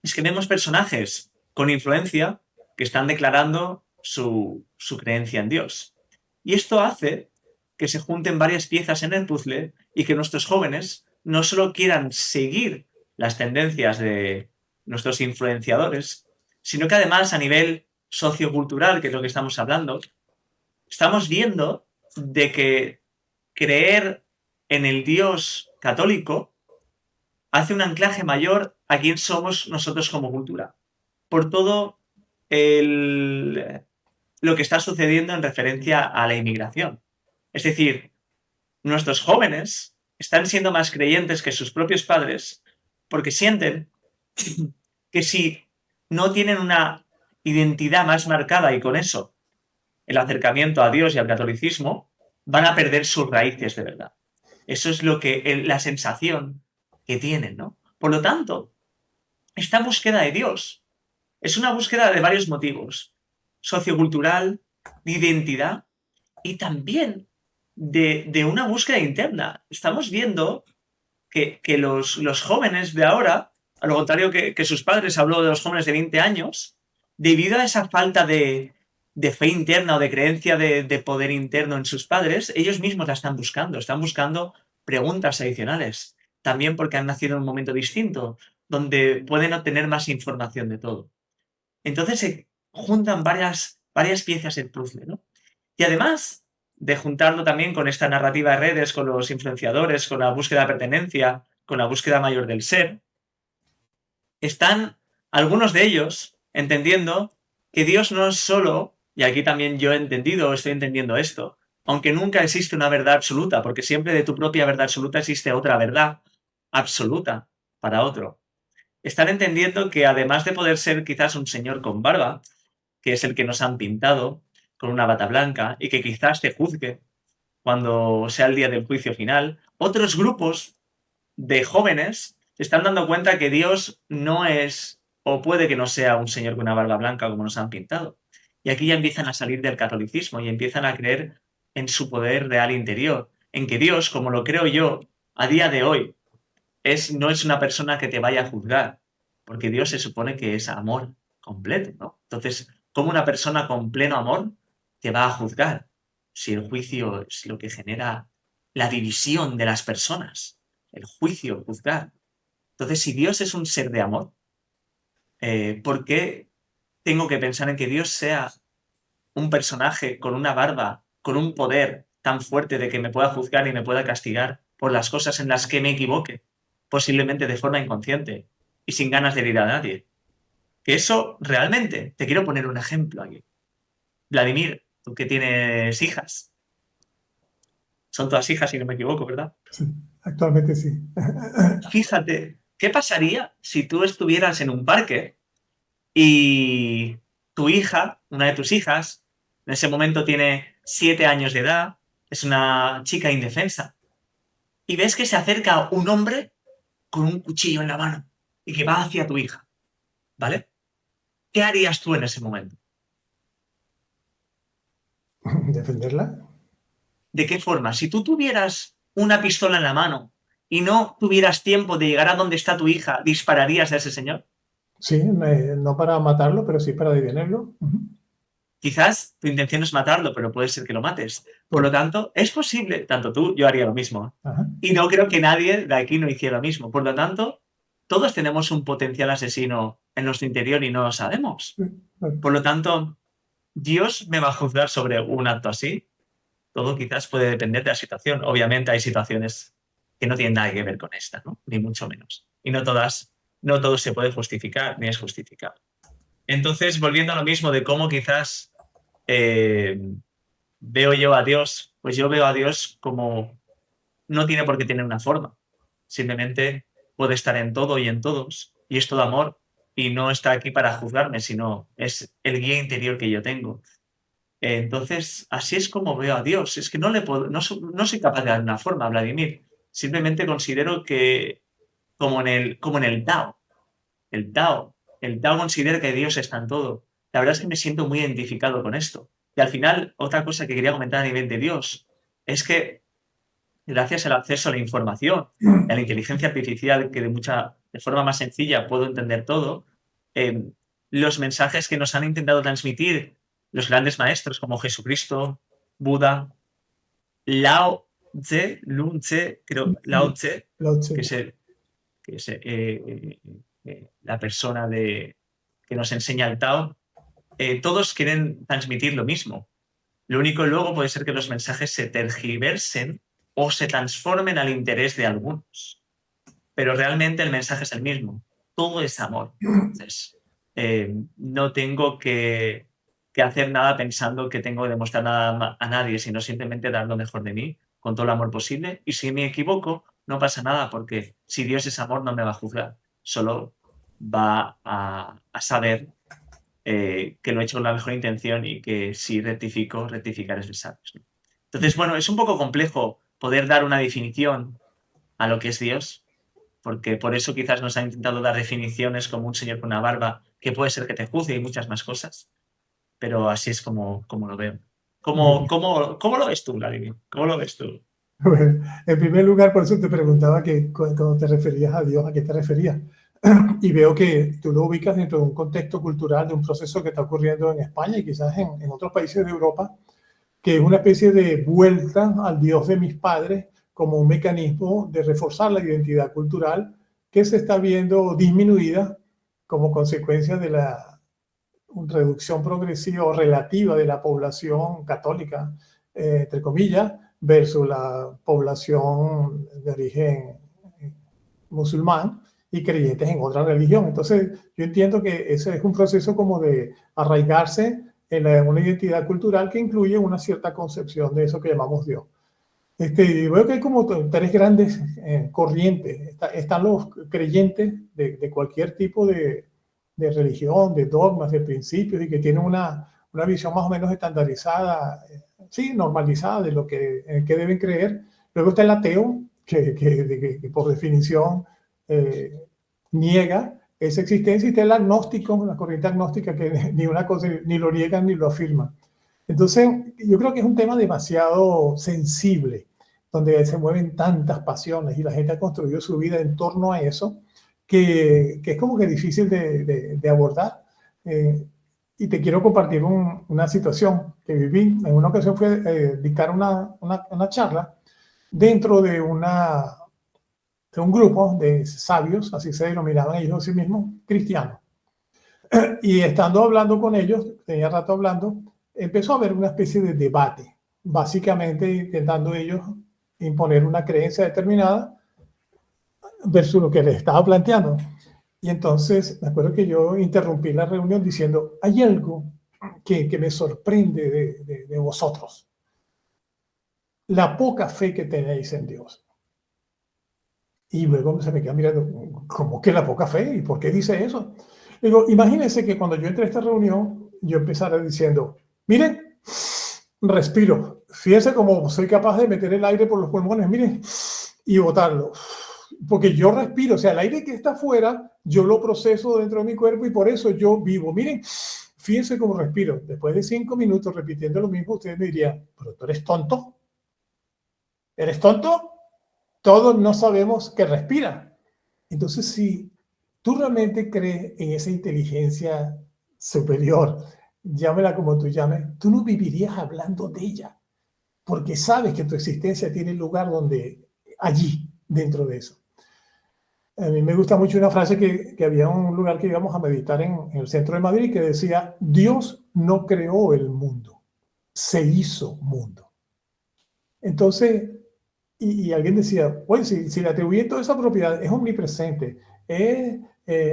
es que vemos personajes con influencia que están declarando su creencia en Dios. Y esto hace que se junten varias piezas en el puzzle y que nuestros jóvenes no solo quieran seguir las tendencias de nuestros influenciadores, sino que además a nivel sociocultural, que es lo que estamos hablando, estamos viendo de que creer en el Dios católico hace un anclaje mayor a quién somos nosotros como cultura, por todo lo que está sucediendo en referencia a la inmigración. Es decir, nuestros jóvenes están siendo más creyentes que sus propios padres porque sienten que si no tienen una identidad más marcada y con eso el acercamiento a Dios y al catolicismo, van a perder sus raíces de verdad. Eso es lo que la sensación que tienen, ¿no? Por lo tanto, esta búsqueda de Dios es una búsqueda de varios motivos: sociocultural, de identidad y también de una búsqueda interna. Estamos viendo que los jóvenes de ahora, a lo contrario que sus padres, habló de los jóvenes de 20 años, debido a esa falta de fe interna o de creencia de poder interno en sus padres, ellos mismos la están buscando preguntas adicionales, también porque han nacido en un momento distinto, donde pueden obtener más información de todo. Entonces se juntan varias piezas del puzzle, ¿no? Y además de juntarlo también con esta narrativa de redes, con los influenciadores, con la búsqueda de pertenencia, con la búsqueda mayor del ser, están algunos de ellos entendiendo que Dios no es solo, y aquí también yo he entendido, estoy entendiendo esto, aunque nunca existe una verdad absoluta, porque siempre de tu propia verdad absoluta existe otra verdad absoluta para otro. Están entendiendo que además de poder ser quizás un señor con barba, que es el que nos han pintado con una bata blanca y que quizás te juzgue cuando sea el día del juicio final, otros grupos de jóvenes se están dando cuenta que Dios no es, o puede que no sea, un señor con una barba blanca como nos han pintado. Y aquí ya empiezan a salir del catolicismo y empiezan a creer en su poder real interior, en que Dios, como lo creo yo, a día de hoy, no es una persona que te vaya a juzgar, porque Dios se supone que es amor completo, ¿no? Entonces, ¿cómo una persona con pleno amor te va a juzgar si el juicio es lo que genera la división de las personas? El juicio, juzgar. Entonces, si Dios es un ser de amor, ¿por qué tengo que pensar en que Dios sea un personaje con una barba, con un poder tan fuerte de que me pueda juzgar y me pueda castigar por las cosas en las que me equivoque, posiblemente de forma inconsciente y sin ganas de herir a nadie? Que eso realmente, te quiero poner un ejemplo aquí. Vladimir, tú que tienes hijas, son todas hijas si no me equivoco, ¿verdad? Sí, actualmente sí. Fíjate, ¿qué pasaría si tú estuvieras en un parque y tu hija, una de tus hijas, en ese momento tiene 7 años de edad, es una chica indefensa, y ves que se acerca un hombre con un cuchillo en la mano y que va hacia tu hija, ¿vale? ¿Qué harías tú en ese momento? ¿Defenderla? ¿De qué forma? Si tú tuvieras una pistola en la mano y no tuvieras tiempo de llegar a donde está tu hija, ¿dispararías a ese señor? Sí, no para matarlo, pero sí para detenerlo. Quizás tu intención es matarlo, pero puede ser que lo mates. Por lo tanto, es posible, tanto tú, yo haría lo mismo. Ajá. Y no creo que nadie de aquí no hiciera lo mismo. Por lo tanto, todos tenemos un potencial asesino en nuestro interior y no lo sabemos. Por lo tanto, ¿Dios me va a juzgar sobre un acto así? Todo quizás puede depender de la situación. Obviamente hay situaciones que no tienen nada que ver con esta, ¿no? Ni mucho menos. Y no todo se puede justificar ni es justificable. Entonces, volviendo a lo mismo de cómo quizás veo yo a Dios, pues yo veo a Dios como no tiene por qué tener una forma. Simplemente puede estar en todo y en todos. Y es todo amor. Y no está aquí para juzgarme, sino es el guía interior que yo tengo. Entonces, así es como veo a Dios. Es que no soy capaz de dar una forma, Vladimir. Simplemente considero que, como en el Tao, el Tao, el Tao considera que Dios está en todo. La verdad es que me siento muy identificado con esto. Y al final, otra cosa que quería comentar a nivel de Dios es que gracias al acceso a la información y a la inteligencia artificial, que de forma más sencilla puedo entender todo, eh, los mensajes que nos han intentado transmitir los grandes maestros como Jesucristo, Buda, Lao Tse, Lun Tse, creo, Lao Tse, Lao que Tse. es, la persona que nos enseña el Tao, todos quieren transmitir lo mismo. Lo único luego puede ser que los mensajes se tergiversen o se transformen al interés de algunos. Pero realmente el mensaje es el mismo. Todo es amor. Entonces, no tengo que hacer nada pensando que tengo que demostrar nada a nadie, sino simplemente dar lo mejor de mí con todo el amor posible. Y si me equivoco, no pasa nada, porque si Dios es amor, no me va a juzgar. Solo va a saber que lo he hecho con la mejor intención y que si rectifico, rectificar es de sabios, ¿no? Entonces, bueno, es un poco complejo poder dar una definición a lo que es Dios, porque por eso quizás nos han intentado dar definiciones como un señor con una barba, que puede ser que te juzgue y muchas más cosas, pero así es como lo veo. ¿Cómo lo ves tú, Vladimir? ¿Cómo lo ves tú? Bueno, en primer lugar, por eso te preguntaba que cuando te referías a Dios, ¿a qué te referías? Y veo que tú lo ubicas dentro de un contexto cultural, de un proceso que está ocurriendo en España y quizás en otros países de Europa, que es una especie de vuelta al Dios de mis padres como un mecanismo de reforzar la identidad cultural que se está viendo disminuida como consecuencia de la reducción progresiva o relativa de la población católica, entre comillas, versus la población de origen musulmán y creyentes en otra religión. Entonces, yo entiendo que ese es un proceso como de arraigarse en una identidad cultural que incluye una cierta concepción de eso que llamamos Dios. Veo que hay como tres grandes corrientes. Están los creyentes de cualquier tipo de religión, de dogmas, de principios, y que tienen una visión más o menos estandarizada, sí, normalizada de lo en qué deben creer. Luego está el ateo, que por definición niega esa existencia, y está el agnóstico, una corriente agnóstica que ni una cosa ni lo niegan ni lo afirman. Entonces, yo creo que es un tema demasiado sensible, donde se mueven tantas pasiones y la gente ha construido su vida en torno a eso, que es como que difícil de abordar. Y te quiero compartir una situación que viví. En una ocasión fui a dictar una charla dentro de un grupo de sabios, así se denominaban ellos a sí mismos, cristianos. Y estando hablando con ellos, tenía rato hablando, empezó a haber una especie de debate, básicamente intentando ellos imponer una creencia determinada versus lo que les estaba planteando. Y entonces me acuerdo que yo interrumpí la reunión diciendo, hay algo que me sorprende de vosotros, la poca fe que tenéis en Dios. Y luego se me queda mirando, ¿cómo que la poca fe? ¿Y por qué dice eso? Digo, imagínense que cuando yo entré a esta reunión, yo empezara diciendo, miren, respiro. Fíjense cómo soy capaz de meter el aire por los pulmones, miren, y botarlo. Porque yo respiro, o sea, el aire que está afuera, yo lo proceso dentro de mi cuerpo y por eso yo vivo. Miren, fíjense cómo respiro. Después de 5 minutos repitiendo lo mismo, ustedes me dirían, ¿pero tú eres tonto? ¿Eres tonto? Todos no sabemos que respira. Entonces, si tú realmente crees en esa inteligencia superior, llámela como tú llames, tú no vivirías hablando de ella, porque sabes que tu existencia tiene lugar allí, dentro de eso. A mí me gusta mucho una frase que había un lugar que íbamos a meditar en el centro de Madrid que decía, Dios no creó el mundo, se hizo mundo. Entonces, y alguien decía, bueno, si le atribuyen toda esa propiedad, es omnipresente, es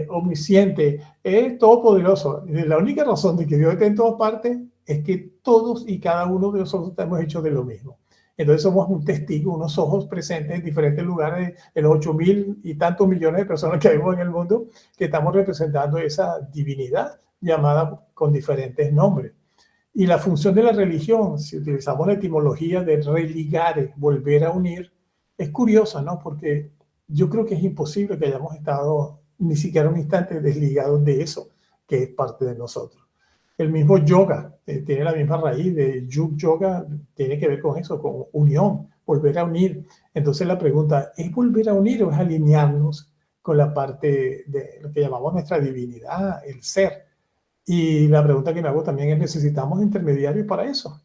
omnisciente, es todopoderoso. La única razón de que Dios esté en todas partes es que todos y cada uno de nosotros estamos hechos de lo mismo. Entonces somos un testigo, unos ojos presentes en diferentes lugares, en los 8.000 y tantos millones de personas que vemos en el mundo, que estamos representando esa divinidad llamada con diferentes nombres. Y la función de la religión, si utilizamos la etimología de religare, volver a unir, es curiosa, ¿no? Porque yo creo que es imposible que hayamos estado ni siquiera un instante desligados de eso, que es parte de nosotros. El mismo yoga tiene la misma raíz de yug yoga, tiene que ver con eso, con unión, volver a unir. Entonces la pregunta, ¿es volver a unir o es alinearnos con la parte de lo que llamamos nuestra divinidad, el ser? Y la pregunta que me hago también es, ¿necesitamos intermediarios para eso?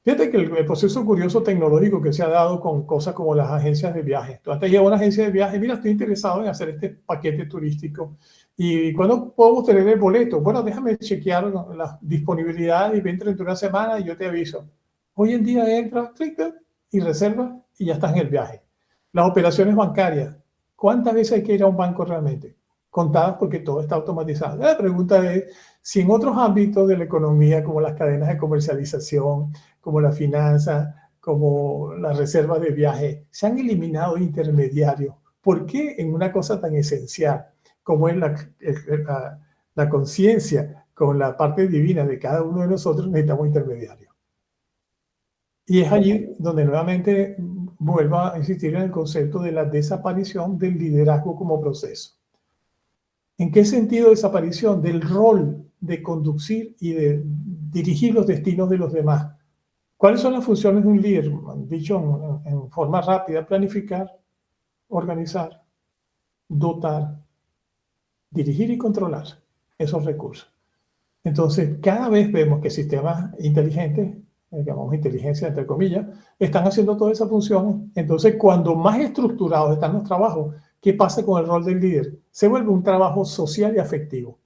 Fíjate que el proceso curioso tecnológico que se ha dado con cosas como las agencias de viaje. Tú antes llevas a una agencia de viaje, mira, estoy interesado en hacer este paquete turístico. ¿Y cuándo podemos tener el boleto? Bueno, déjame chequear la disponibilidad y ven dentro de una semana y yo te aviso. Hoy en día entra, clic y reserva y ya estás en el viaje. Las operaciones bancarias. ¿Cuántas veces hay que ir a un banco realmente? Contadas porque todo está automatizado. La pregunta es si en otros ámbitos de la economía, como las cadenas de comercialización, como la finanza, como las reservas de viaje, se han eliminado intermediarios. ¿Por qué en una cosa tan esencial como es la conciencia con la parte divina de cada uno de nosotros necesitamos intermediarios? Y es allí donde nuevamente vuelvo a insistir en el concepto de la desaparición del liderazgo como proceso. ¿En qué sentido desaparición? Del rol de conducir y de dirigir los destinos de los demás. ¿Cuáles son las funciones de un líder? Dicho en forma rápida, planificar, organizar, dotar, dirigir y controlar esos recursos. Entonces, cada vez vemos que sistemas inteligentes, llamamos inteligencia entre comillas, están haciendo todas esas funciones. Entonces, cuando más estructurados están los trabajos, ¿qué pasa con el rol del líder? Se vuelve un trabajo social y afectivo.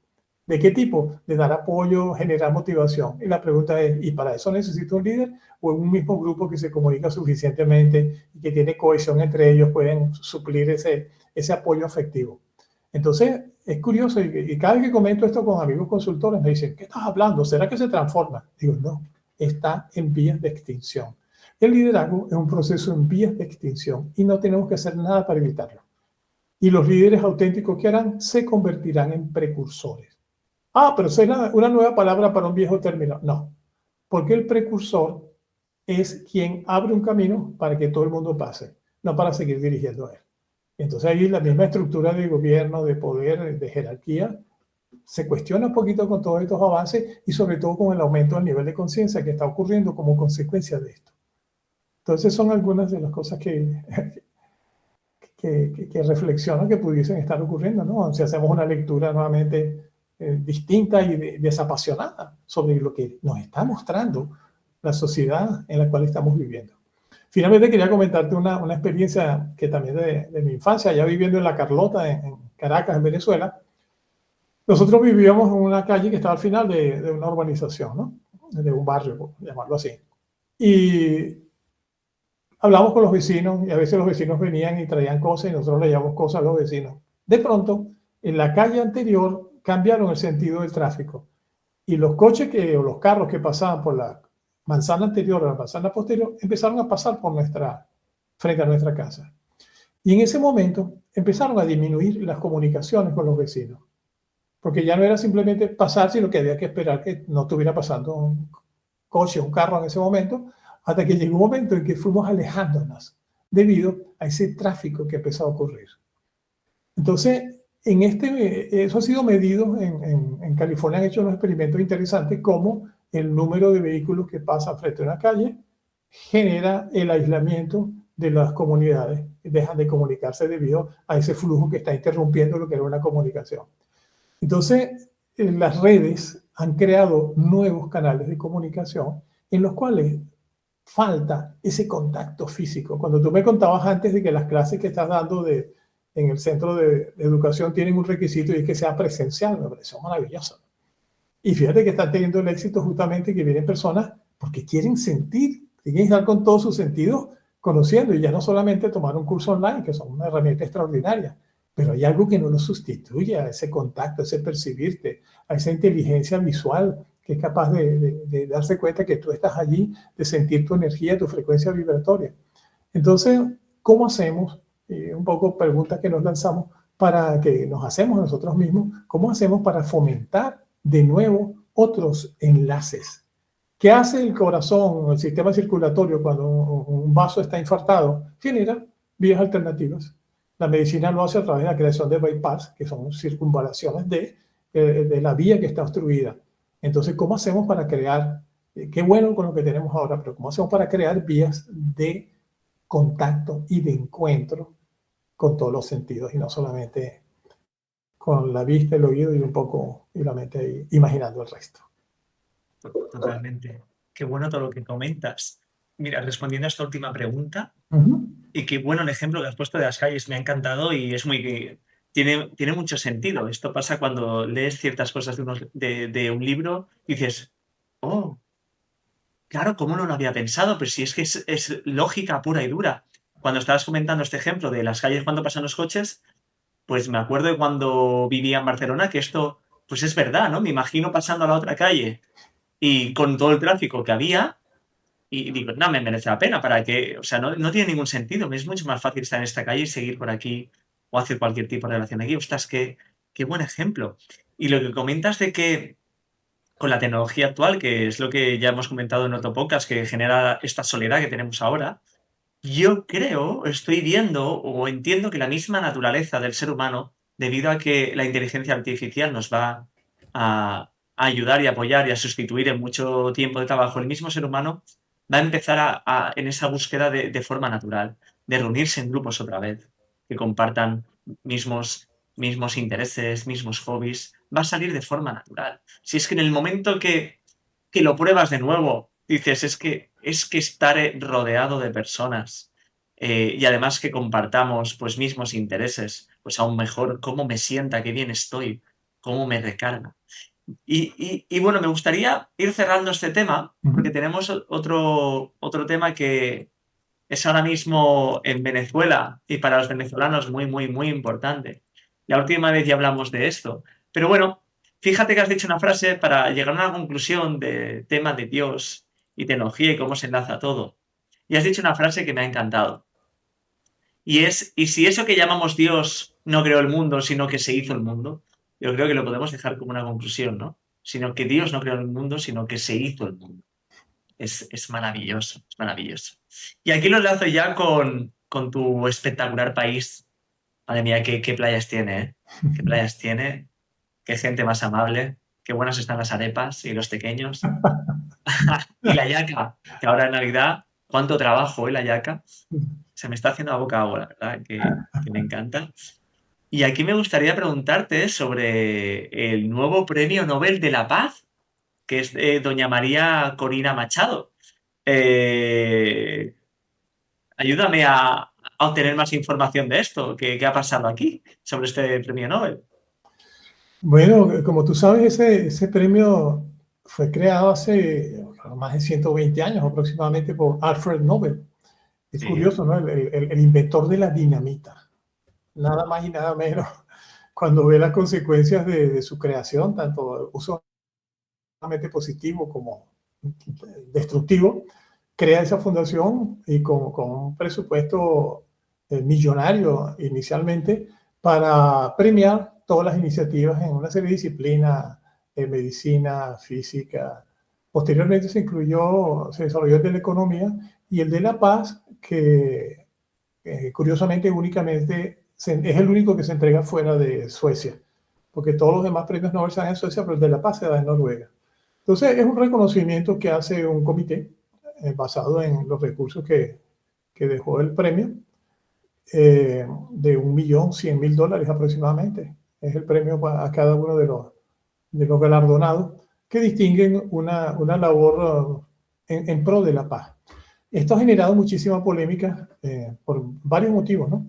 ¿De qué tipo? De dar apoyo, generar motivación. Y la pregunta es, ¿y para eso necesito un líder? ¿O en un mismo grupo que se comunica suficientemente y que tiene cohesión entre ellos pueden suplir ese apoyo afectivo? Entonces, es curioso, y cada vez que comento esto con amigos consultores me dicen, ¿qué estás hablando? ¿Será que se transforma? Digo, no, está en vías de extinción. El liderazgo es un proceso en vías de extinción y no tenemos que hacer nada para evitarlo. Y los líderes auténticos que harán se convertirán en precursores. Ah, pero es una nueva palabra para un viejo término. No, porque el precursor es quien abre un camino para que todo el mundo pase, no para seguir dirigiendo a él. Entonces ahí la misma estructura de gobierno, de poder, de jerarquía, se cuestiona un poquito con todos estos avances y sobre todo con el aumento del nivel de conciencia que está ocurriendo como consecuencia de esto. Entonces son algunas de las cosas que reflexiono que pudiesen estar ocurriendo, ¿no? Si hacemos una lectura nuevamente distinta y desapasionada sobre lo que nos está mostrando la sociedad en la cual estamos viviendo. Finalmente quería comentarte una experiencia que también de mi infancia, ya viviendo en La Carlota, en Caracas, en Venezuela. Nosotros vivíamos en una calle que estaba al final de una urbanización, ¿no? De un barrio, por llamarlo así. Y hablamos con los vecinos y a veces los vecinos venían y traían cosas y nosotros le llevamos cosas a los vecinos. De pronto, en la calle anterior cambiaron el sentido del tráfico y los coches o los carros que pasaban por la manzana anterior o la manzana posterior empezaron a pasar frente a nuestra casa. Y en ese momento empezaron a disminuir las comunicaciones con los vecinos, porque ya no era simplemente pasar, sino que había que esperar que no estuviera pasando un coche o un carro en ese momento, hasta que llegó un momento en que fuimos alejándonos debido a ese tráfico que empezó a ocurrir. Entonces, eso ha sido medido en California, han hecho unos experimentos interesantes como el número de vehículos que pasan frente a una calle genera el aislamiento de las comunidades, dejan de comunicarse debido a ese flujo que está interrumpiendo lo que era una comunicación. Entonces, las redes han creado nuevos canales de comunicación en los cuales falta ese contacto físico. Cuando tú me contabas antes de que las clases que estás dando en el centro de educación tienen un requisito y es que sea presencial, me pareció maravilloso. Y fíjate que están teniendo el éxito justamente que vienen personas porque quieren sentir, quieren estar con todos sus sentidos conociendo y ya no solamente tomar un curso online, que son una herramienta extraordinaria, pero hay algo que no lo sustituye a ese contacto, a ese percibirte, a esa inteligencia visual que es capaz de darse cuenta que tú estás allí, de sentir tu energía, tu frecuencia vibratoria. Entonces, ¿cómo hacemos? Un poco preguntas que nos lanzamos para que nos hacemos nosotros mismos, ¿cómo hacemos para fomentar de nuevo otros enlaces ¿Qué hace el corazón, el sistema circulatorio cuando un vaso está infartado? Genera vías alternativas. La medicina lo hace a través de la creación de bypass, que son circunvalaciones de la vía que está obstruida. Entonces, ¿cómo hacemos para crear, qué bueno con lo que tenemos ahora, pero cómo hacemos para crear vías de contacto y de encuentro con todos los sentidos y no solamente con la vista, el oído y un poco y la mente imaginando el resto? Totalmente. Qué bueno todo lo que comentas. Mira, respondiendo a esta última pregunta, y qué bueno el ejemplo que has puesto de las calles, me ha encantado y es muy... Tiene mucho sentido. Esto pasa cuando lees ciertas cosas de un libro y dices, oh, claro, ¿cómo no lo había pensado? Pero si es que es lógica pura y dura. Cuando estabas comentando este ejemplo de las calles cuando pasan los coches, pues me acuerdo de cuando vivía en Barcelona que esto, pues es verdad, ¿no? Me imagino pasando a la otra calle y con todo el tráfico que había, y digo, no, me merece la pena, ¿para qué? O sea, no tiene ningún sentido. Me es mucho más fácil estar en esta calle y seguir por aquí o hacer cualquier tipo de relación aquí. Ostras, qué buen ejemplo. Y lo que comentas de que con la tecnología actual, que es lo que ya hemos comentado en otro podcast, que genera esta soledad que tenemos ahora, yo creo, estoy viendo o entiendo que la misma naturaleza del ser humano, debido a que la inteligencia artificial nos va a ayudar y apoyar y a sustituir en mucho tiempo de trabajo, el mismo ser humano va a empezar en esa búsqueda de forma natural, de reunirse en grupos otra vez, que compartan mismos intereses, mismos hobbies, va a salir de forma natural. Si es que en el momento que lo pruebas de nuevo, dices, es que estar rodeado de personas y además que compartamos pues mismos intereses, pues aún mejor, cómo me sienta, qué bien estoy, cómo me recarga. Y bueno, me gustaría ir cerrando este tema porque tenemos otro tema que es ahora mismo en Venezuela y para los venezolanos muy, muy, muy importante. La última vez ya hablamos de esto. Pero bueno, fíjate que has dicho una frase para llegar a una conclusión del tema de Dios y tecnología y cómo se enlaza todo. Y has dicho una frase que me ha encantado. Y si eso que llamamos Dios no creó el mundo, sino que se hizo el mundo, yo creo que lo podemos dejar como una conclusión, ¿no? Sino que Dios no creó el mundo, sino que se hizo el mundo. Es maravilloso, es maravilloso. Y aquí lo enlazo ya con tu espectacular país. Madre mía, qué playas tiene, ¿eh? Qué playas tiene, qué gente más amable, qué buenas están las arepas y los pequeños. Y la yaca, que ahora en Navidad, cuánto trabajo, ¿eh? La yaca. Se me está haciendo la boca agua, la verdad, que me encanta. Y aquí me gustaría preguntarte sobre el nuevo Premio Nobel de la Paz, que es doña María Corina Machado. Eh, ayúdame a obtener más información de esto. ¿Qué ha pasado aquí sobre este premio Nobel? Bueno, como tú sabes, ese premio fue creado hace más de 120 años aproximadamente por Alfred Nobel. Es Sí, curioso, ¿no? El inventor de la dinamita. Nada más y nada menos. Cuando ve las consecuencias de su creación, tanto uso positivo como destructivo, crea esa fundación y con un presupuesto millonario inicialmente para premiar todas las iniciativas en una serie de disciplinas, medicina, física. Posteriormente se desarrolló el de la economía y el de la paz, que curiosamente únicamente es el único que se entrega fuera de Suecia, porque todos los demás premios Nobel se dan en Suecia, pero el de la paz se da en Noruega. Entonces es un reconocimiento que hace un comité basado en los recursos que dejó el premio, de $1.100.000 aproximadamente. Es el premio a cada uno de los galardonados que distinguen una labor en pro de la paz. Esto ha generado muchísima polémica por varios motivos, ¿no?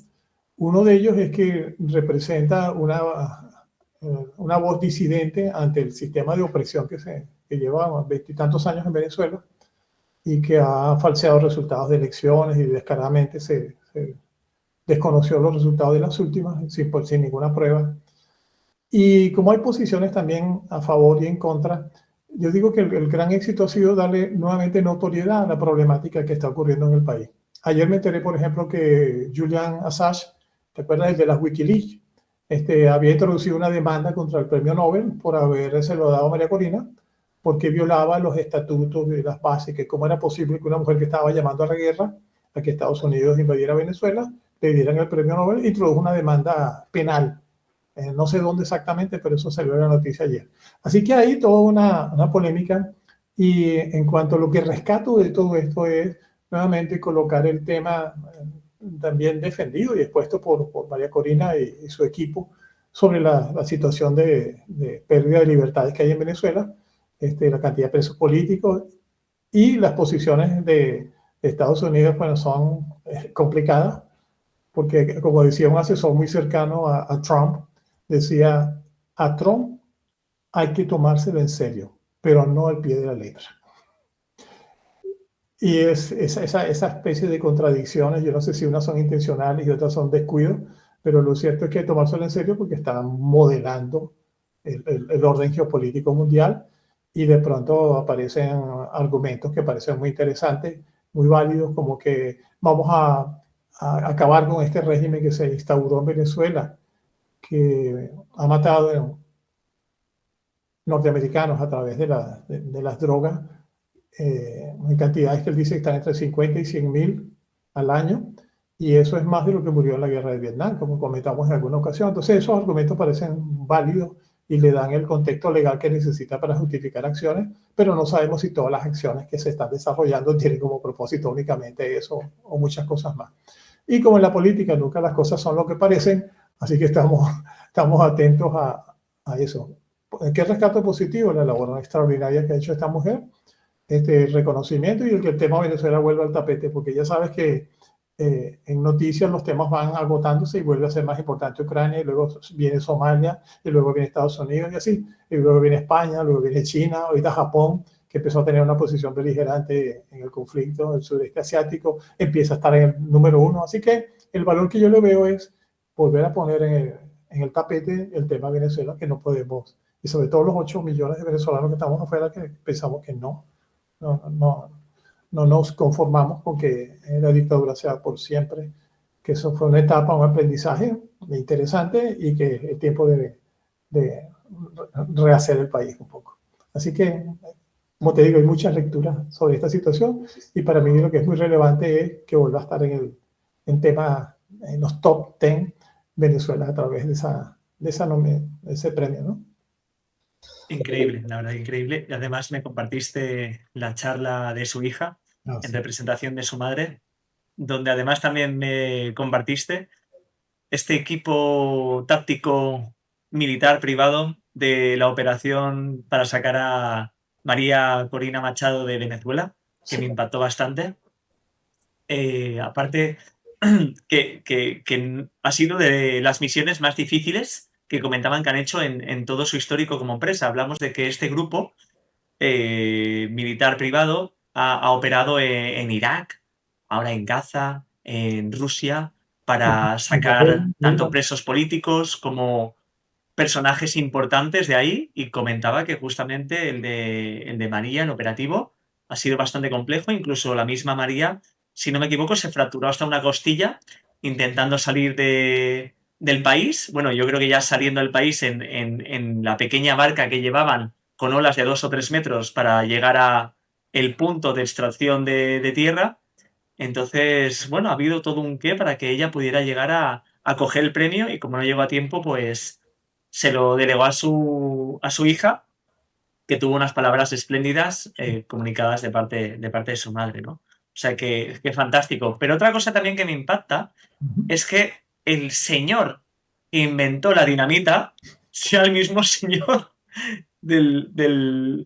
Uno de ellos es que representa una voz disidente ante el sistema de opresión que lleva 20 y tantos años en Venezuela y que ha falseado resultados de elecciones y descaradamente se desconoció los resultados de las últimas sin ninguna prueba. Y como hay posiciones también a favor y en contra, yo digo que el gran éxito ha sido darle nuevamente notoriedad a la problemática que está ocurriendo en el país. Ayer me enteré, por ejemplo, que Julian Assange, ¿te acuerdas? El de las Wikileaks, había introducido una demanda contra el premio Nobel por habérselo dado a María Corina, porque violaba los estatutos de las bases, que cómo era posible que una mujer que estaba llamando a la guerra, a que Estados Unidos invadiera Venezuela, le dieran el premio Nobel, introdujo una demanda penal. No sé dónde exactamente, pero eso salió en la noticia ayer. Así que hay toda una polémica, y en cuanto a lo que rescato de todo esto es nuevamente colocar el tema también defendido y expuesto por María Corina y su equipo sobre la situación de pérdida de libertades que hay en Venezuela, la cantidad de presos políticos y las posiciones de Estados Unidos, bueno, son complicadas, porque como decía un asesor muy cercano a Trump, decía, a Trump hay que tomárselo en serio, pero no al pie de la letra. Y es esa especie de contradicciones, yo no sé si unas son intencionales y otras son descuidos, pero lo cierto es que tomárselo en serio porque están modelando el orden geopolítico mundial, y de pronto aparecen argumentos que parecen muy interesantes, muy válidos, como que vamos a acabar con este régimen que se instauró en Venezuela, que ha matado norteamericanos a través de las drogas, en cantidades que él dice que están entre 50 y 100 mil al año, y eso es más de lo que murió en la guerra de Vietnam, como comentamos en alguna ocasión. Entonces esos argumentos parecen válidos y le dan el contexto legal que necesita para justificar acciones, pero no sabemos si todas las acciones que se están desarrollando tienen como propósito únicamente eso o muchas cosas más. Y como en la política nunca las cosas son lo que parecen, así que estamos atentos a eso. ¿Qué rescato positivo? La labor extraordinaria que ha hecho esta mujer, reconocimiento, y el que el tema Venezuela vuelva al tapete, porque ya sabes que en noticias los temas van agotándose y vuelve a ser más importante Ucrania, y luego viene Somalia, y luego viene Estados Unidos y así, y luego viene España, luego viene China, ahorita Japón, que empezó a tener una posición beligerante en el conflicto del sudeste asiático, empieza a estar en el número 1. Así que el valor que yo le veo es volver a poner en el tapete el tema Venezuela, que no podemos, y sobre todo los 8 millones de venezolanos que estamos afuera, que pensamos que no nos conformamos con que la dictadura sea por siempre, que eso fue una etapa, un aprendizaje interesante, y que es tiempo de rehacer el país un poco. Así que, como te digo, hay muchas lecturas sobre esta situación, y para mí lo que es muy relevante es que vuelva a estar en los top 10 Venezuela a través de ese premio, ¿no? Increíble, la verdad, increíble. Y además me compartiste la charla de su hija en Sí. representación de su madre, donde además también me compartiste este equipo táctico militar privado de la operación para sacar a María Corina Machado de Venezuela, que me impactó bastante. Aparte, que ha sido de las misiones más difíciles que comentaban que han hecho en todo su histórico como empresa. Hablamos de que este grupo militar privado ha operado en Irak, ahora en Gaza, en Rusia, para sacar tanto presos políticos como personajes importantes de ahí, y comentaba que justamente el de María, el operativo, ha sido bastante complejo. Incluso la misma María, si no me equivoco, se fracturó hasta una costilla intentando salir del país. Bueno, yo creo que ya saliendo del país en la pequeña barca que llevaban con olas de 2 o 3 metros para llegar a el punto de extracción de tierra. Entonces, bueno, ha habido todo un qué para que ella pudiera llegar a coger el premio, y como no llegó a tiempo, pues se lo delegó a su hija, que tuvo unas palabras espléndidas comunicadas de parte de su madre, ¿no? O sea que fantástico. Pero otra cosa también que me impacta es que el señor que inventó la dinamita sea el mismo señor que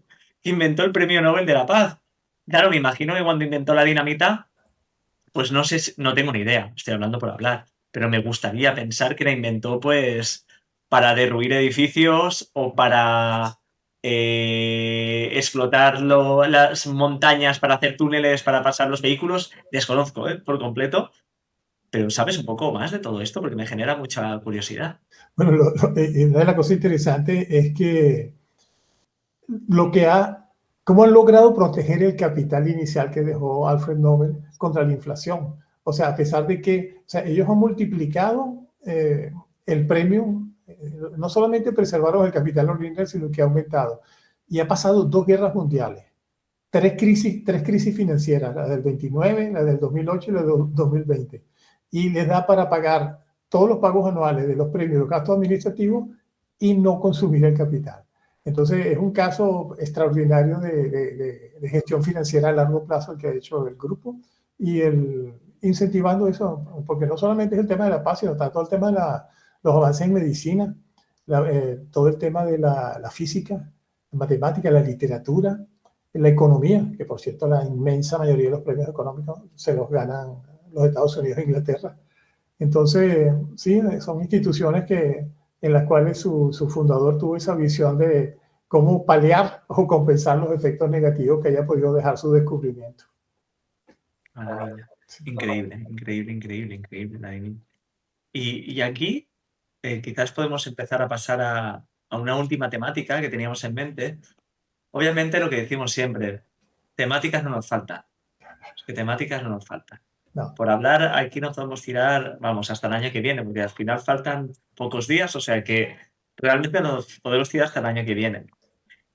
inventó el Premio Nobel de la Paz. Claro, me imagino que cuando inventó la dinamita, pues no sé, no tengo ni idea, estoy hablando por hablar, pero me gustaría pensar que la inventó pues para derruir edificios o para explotar las montañas para hacer túneles para pasar los vehículos. Desconozco por completo, pero ¿sabes un poco más de todo esto? Porque me genera mucha curiosidad. Bueno, una de las cosas interesantes es que cómo han logrado proteger el capital inicial que dejó Alfred Nobel contra la inflación. O sea, a pesar de que, o sea, ellos han multiplicado el premio, no solamente preservaron el capital original, sino que ha aumentado. y ha pasado 2 guerras mundiales, 3 crisis financieras, la del 29, la del 2008 y la del 2020. Y les da para pagar todos los pagos anuales de los premios, los gastos administrativos y no consumir el capital. Entonces es un caso extraordinario de gestión financiera a largo plazo el que ha hecho el grupo y incentivando eso, porque no solamente es el tema de la paz, sino está todo el tema de los avances en medicina, todo el tema de la física, la matemática, la literatura, la economía, que por cierto la inmensa mayoría de los premios económicos se los ganan los Estados Unidos e Inglaterra. Entonces, sí, son instituciones en las cuales su fundador tuvo esa visión de cómo paliar o compensar los efectos negativos que haya podido dejar su descubrimiento. Maravilla. Increíble, Vladimir. Y aquí quizás podemos empezar a pasar a una última temática que teníamos en mente. Obviamente lo que decimos siempre, temáticas no nos faltan. Es que temáticas no nos faltan. No. Por hablar, aquí nos podemos tirar, vamos, hasta el año que viene, porque al final faltan pocos días, o sea que realmente nos podemos tirar hasta el año que viene.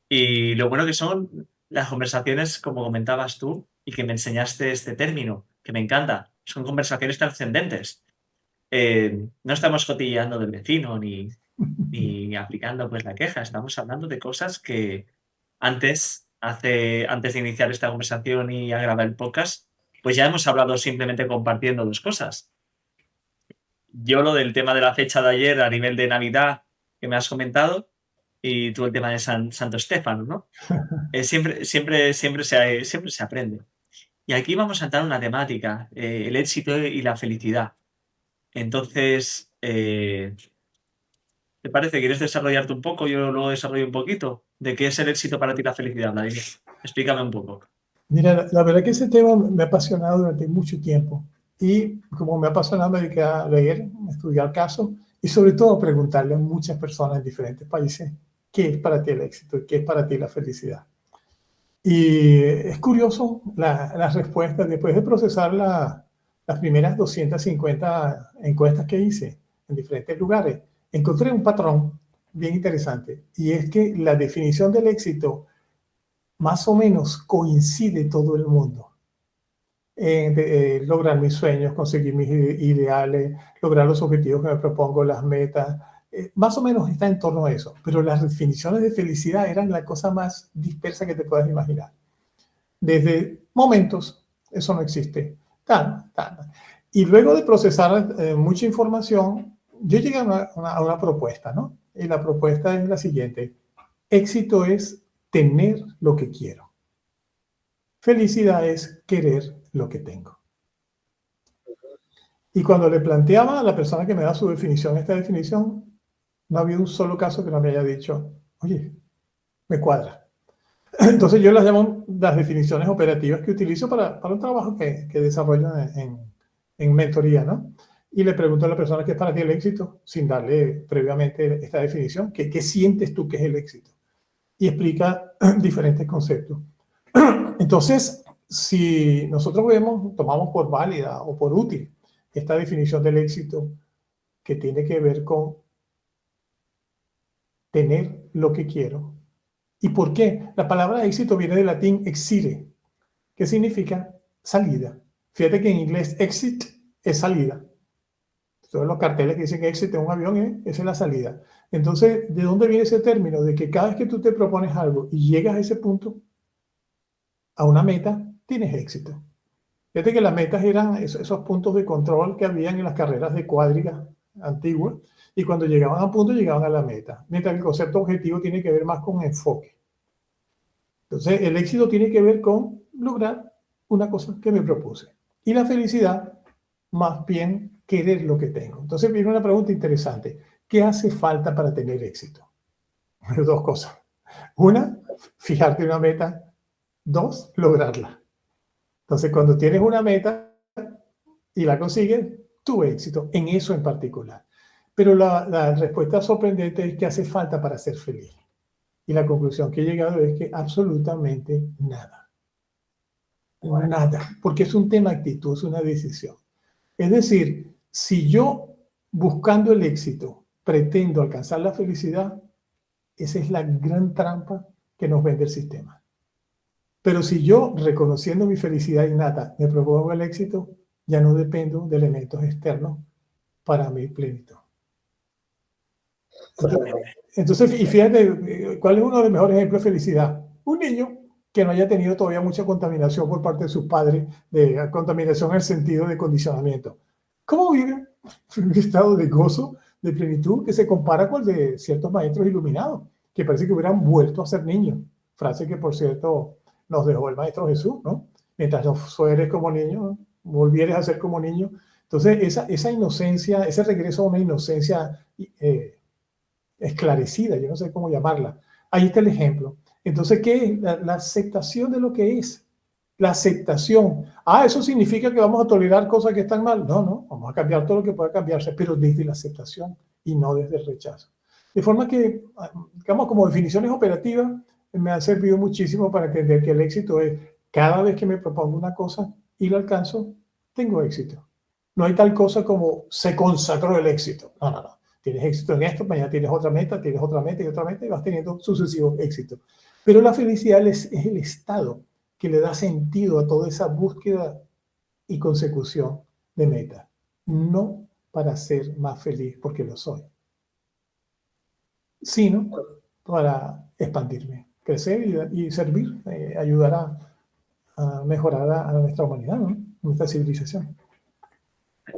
Y lo bueno que son las conversaciones, como comentabas tú, y que me enseñaste este término, que me encanta, son conversaciones trascendentes. No estamos cotilleando del vecino ni aplicando pues la queja, estamos hablando de cosas que antes de iniciar esta conversación y a grabar el podcast, pues ya hemos hablado simplemente compartiendo 2 cosas. Yo lo del tema de la fecha de ayer a nivel de Navidad que me has comentado y tú el tema de Santo Estéfano, ¿no? Siempre se aprende. Y aquí vamos a entrar en una temática, el éxito y la felicidad. Entonces, ¿te parece? ¿Quieres desarrollarte un poco? Yo lo desarrollo un poquito. ¿De qué es el éxito para ti la felicidad, Vladimir? Explícame un poco. Mira, la verdad que ese tema me ha apasionado durante mucho tiempo y como me ha apasionado me dediqué a leer, a estudiar casos y sobre todo a preguntarle a muchas personas en diferentes países qué es para ti el éxito y qué es para ti la felicidad. Y es curioso las respuestas después de procesar las primeras 250 encuestas que hice en diferentes lugares. Encontré un patrón bien interesante y es que la definición del éxito más o menos coincide todo el mundo. Lograr mis sueños, conseguir mis ideales, lograr los objetivos que me propongo, las metas, más o menos está en torno a eso. Pero las definiciones de felicidad eran la cosa más dispersa que te puedas imaginar. Desde momentos, eso no existe. Y luego de procesar mucha información, yo llegué a una propuesta, ¿no? Y la propuesta es la siguiente. Éxito es tener lo que quiero. Felicidad es querer lo que tengo. Y cuando le planteaba a la persona que me da su definición, esta definición, no había un solo caso que no me haya dicho, oye, me cuadra. Entonces yo las llamo las definiciones operativas que utilizo para un trabajo que desarrollo en mentoría, ¿no? Y le pregunto a la persona qué es para ti el éxito, sin darle previamente esta definición, ¿qué sientes tú que es el éxito? Y explica diferentes conceptos. Entonces, si nosotros tomamos por válida o por útil esta definición del éxito que tiene que ver con tener lo que quiero. ¿Y por qué? La palabra éxito viene del latín exire, que significa salida. Fíjate que en inglés exit es salida. Todos los carteles que dicen éxito en un avión, esa es la salida. Entonces, ¿de dónde viene ese término? De que cada vez que tú te propones algo y llegas a ese punto, a una meta, tienes éxito. Fíjate que las metas eran esos puntos de control que habían en las carreras de cuadriga antiguas, y cuando llegaban a punto, llegaban a la meta. Mientras que el concepto objetivo tiene que ver más con enfoque. Entonces, el éxito tiene que ver con lograr una cosa que me propuse. Y la felicidad, más bien, querer lo que tengo. Entonces, viene una pregunta interesante. ¿Qué hace falta para tener éxito? 2 cosas. Una, fijarte una meta. 2, lograrla. Entonces, cuando tienes una meta y la consigues, tuve éxito en eso en particular. Pero la respuesta sorprendente es que hace falta para ser feliz. Y la conclusión que he llegado es que absolutamente nada. Nada. Porque es un tema de actitud, es una decisión. Es decir, si yo buscando el éxito pretendo alcanzar la felicidad, esa es la gran trampa que nos vende el sistema. Pero si yo, reconociendo mi felicidad innata, me propongo el éxito, ya no dependo de elementos externos para mi plenitud. Entonces, y fíjate, ¿cuál es uno de los mejores ejemplos de felicidad? Un niño que no haya tenido todavía mucha contaminación por parte de sus padres, de contaminación en el sentido de condicionamiento. ¿Cómo vive? Un estado de gozo, de plenitud, que se compara con el de ciertos maestros iluminados, que parece que hubieran vuelto a ser niños. Frase que, por cierto, nos dejó el Maestro Jesús, ¿no? Mientras no fueres como niño, volvieres a ser como niño. Entonces, esa inocencia, ese regreso a una inocencia esclarecida, yo no sé cómo llamarla. Ahí está el ejemplo. Entonces, ¿qué es? La aceptación de lo que es. La aceptación. Ah, ¿eso significa que vamos a tolerar cosas que están mal? No, no, vamos a cambiar todo lo que pueda cambiarse, pero desde la aceptación y no desde el rechazo. De forma que, digamos, como definiciones operativas, me han servido muchísimo para entender que el éxito es cada vez que me propongo una cosa y la alcanzo, tengo éxito. No hay tal cosa como se consagró el éxito. No, no, no. Tienes éxito en esto, mañana tienes otra meta y otra meta y vas teniendo sucesivos éxitos. Pero la felicidad es el estado que le da sentido a toda esa búsqueda y consecución de metas. No para ser más feliz porque lo soy, sino para expandirme, crecer y servir, ayudar a mejorar a nuestra humanidad, ¿no? Nuestra civilización.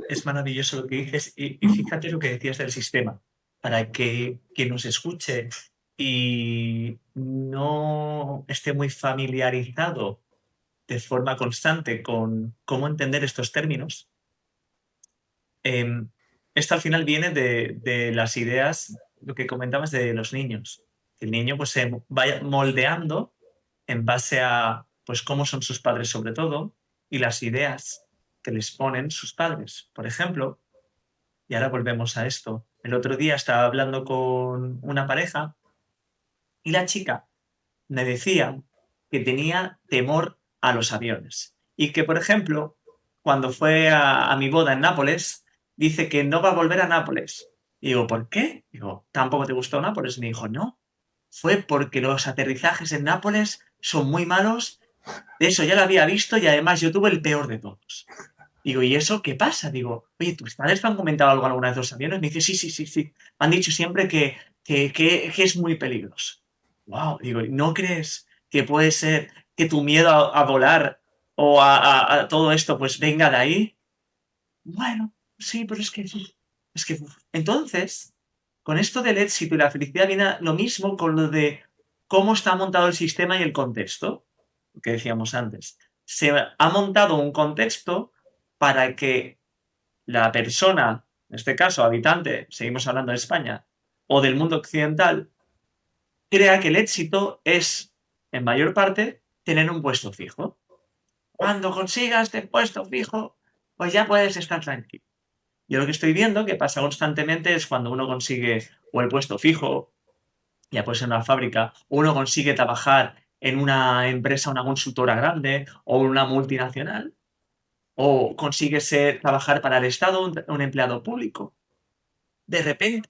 Es maravilloso lo que dices y fíjate lo que decías del sistema, para que nos escuche y no esté muy familiarizado de forma constante con cómo entender estos términos. Esto al final viene de las ideas, lo que comentabas de los niños. El niño pues se vaya moldeando en base a pues cómo son sus padres sobre todo y las ideas que les ponen sus padres. Por ejemplo, y ahora volvemos a esto. El otro día estaba hablando con una pareja y la chica me decía que tenía temor a los aviones y que, por ejemplo, cuando fue a mi boda en Nápoles, dice que no va a volver a Nápoles. Y digo, ¿por qué? Digo, ¿tampoco te gustó Nápoles? Me dijo, no, fue porque los aterrizajes en Nápoles son muy malos, de eso ya lo había visto y además yo tuve el peor de todos. Digo, ¿y eso qué pasa? Digo, oye, ¿tus padres te han comentado algo alguna vez de los aviones? Me dice, sí, sí, sí, sí. Me han dicho siempre que es muy peligroso. Wow, digo, ¿no crees que puede ser que tu miedo a volar o a todo esto pues venga de ahí? Bueno, sí, pero es que entonces, con esto del éxito y la felicidad viene lo mismo con lo de cómo está montado el sistema y el contexto, lo que decíamos antes. Se ha montado un contexto para que la persona, en este caso habitante, seguimos hablando de España, o del mundo occidental, crea que el éxito es, en mayor parte, tener un puesto fijo. Cuando consigas este puesto fijo, pues ya puedes estar tranquilo. Yo lo que estoy viendo que pasa constantemente es cuando uno consigue o el puesto fijo, ya puede ser una fábrica, o uno consigue trabajar en una empresa, una consultora grande o una multinacional, o consigue trabajar para el Estado, un empleado público. De repente,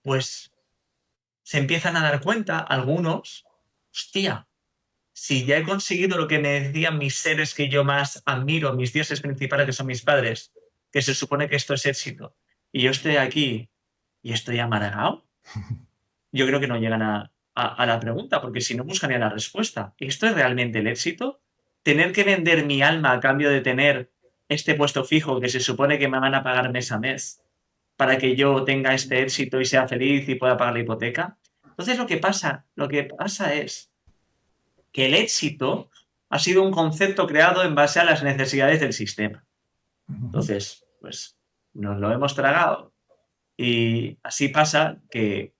pues se empiezan a dar cuenta algunos, hostia, si ya he conseguido lo que me decían mis seres que yo más admiro, mis dioses principales que son mis padres, que se supone que esto es éxito, y yo estoy aquí y estoy amargado, yo creo que no llegan a la pregunta, porque si no buscarían la respuesta. ¿Esto es realmente el éxito? ¿Tener que vender mi alma a cambio de tener este puesto fijo que se supone que me van a pagar mes a mes para que yo tenga este éxito y sea feliz y pueda pagar la hipoteca? Entonces lo que pasa es que el éxito ha sido un concepto creado en base a las necesidades del sistema. Entonces, pues nos lo hemos tragado y así pasa que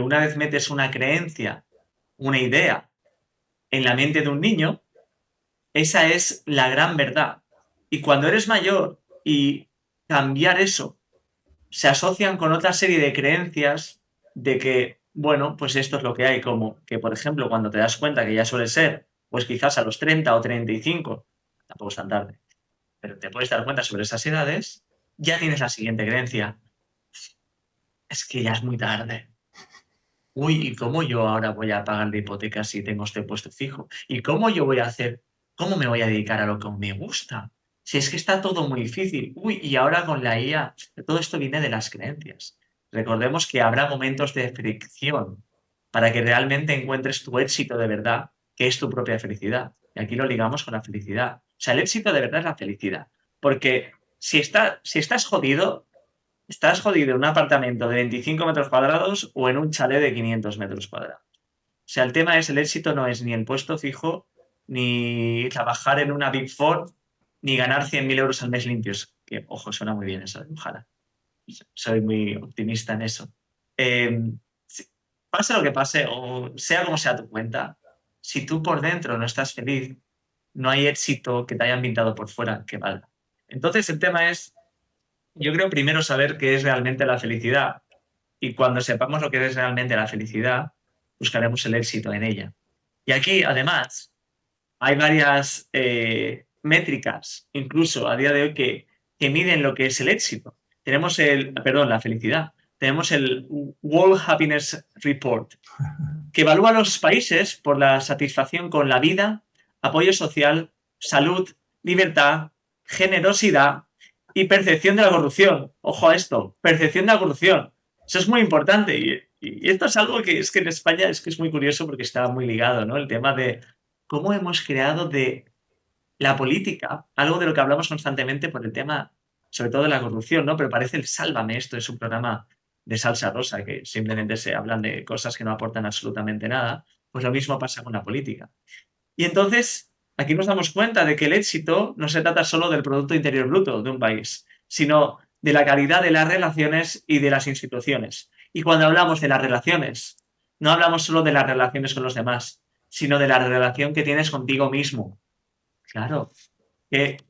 una vez metes una creencia, una idea en la mente de un niño, esa es la gran verdad. Y cuando eres mayor y cambiar eso se asocian con otra serie de creencias de que, bueno, pues esto es lo que hay, como que, por ejemplo, cuando te das cuenta que ya suele ser, pues quizás a los 30 o 35, tampoco es tan tarde, pero te puedes dar cuenta sobre esas edades, ya tienes la siguiente creencia. Es que ya es muy tarde. Uy, ¿y cómo yo ahora voy a pagar la hipoteca si tengo este puesto fijo? ¿Y cómo yo voy a hacer? ¿Cómo me voy a dedicar a lo que me gusta? Si es que está todo muy difícil. Uy, y ahora con la IA, todo esto viene de las creencias. Recordemos que habrá momentos de fricción para que realmente encuentres tu éxito de verdad, que es tu propia felicidad. Y aquí lo ligamos con la felicidad. O sea, el éxito de verdad es la felicidad. Porque si estás jodido, estás jodido en un apartamento de 25 metros cuadrados o en un chalet de 500 metros cuadrados. O sea, el tema es el éxito no es ni el puesto fijo, ni trabajar en una Big Four, ni ganar 100.000 euros al mes limpios. Que, ojo, suena muy bien eso, ojalá. Soy muy optimista en eso. Eh, Pase lo que pase, o sea como sea tu cuenta, si tú por dentro no estás feliz, no hay éxito que te hayan pintado por fuera que valga. Entonces, el tema es, yo creo primero saber qué es realmente la felicidad. Y cuando sepamos lo que es realmente la felicidad, buscaremos el éxito en ella. Y aquí, además, hay varias métricas, incluso a día de hoy, que miden lo que es el éxito. Tenemos la felicidad. Tenemos el World Happiness Report, que evalúa a los países por la satisfacción con la vida, apoyo social, salud, libertad, generosidad y percepción de la corrupción. Ojo a esto, percepción de la corrupción. Eso es muy importante y esto es algo que es que en España es que es muy curioso porque está muy ligado, ¿no? El tema de cómo hemos creado de la política, algo de lo que hablamos constantemente por el tema, sobre todo de la corrupción, ¿no? Pero parece el Sálvame, esto es un programa de salsa rosa, que simplemente se hablan de cosas que no aportan absolutamente nada, pues lo mismo pasa con la política. Y entonces, aquí nos damos cuenta de que el éxito no se trata solo del Producto Interior Bruto de un país, sino de la calidad de las relaciones y de las instituciones. Y cuando hablamos de las relaciones, no hablamos solo de las relaciones con los demás, sino de la relación que tienes contigo mismo. Claro,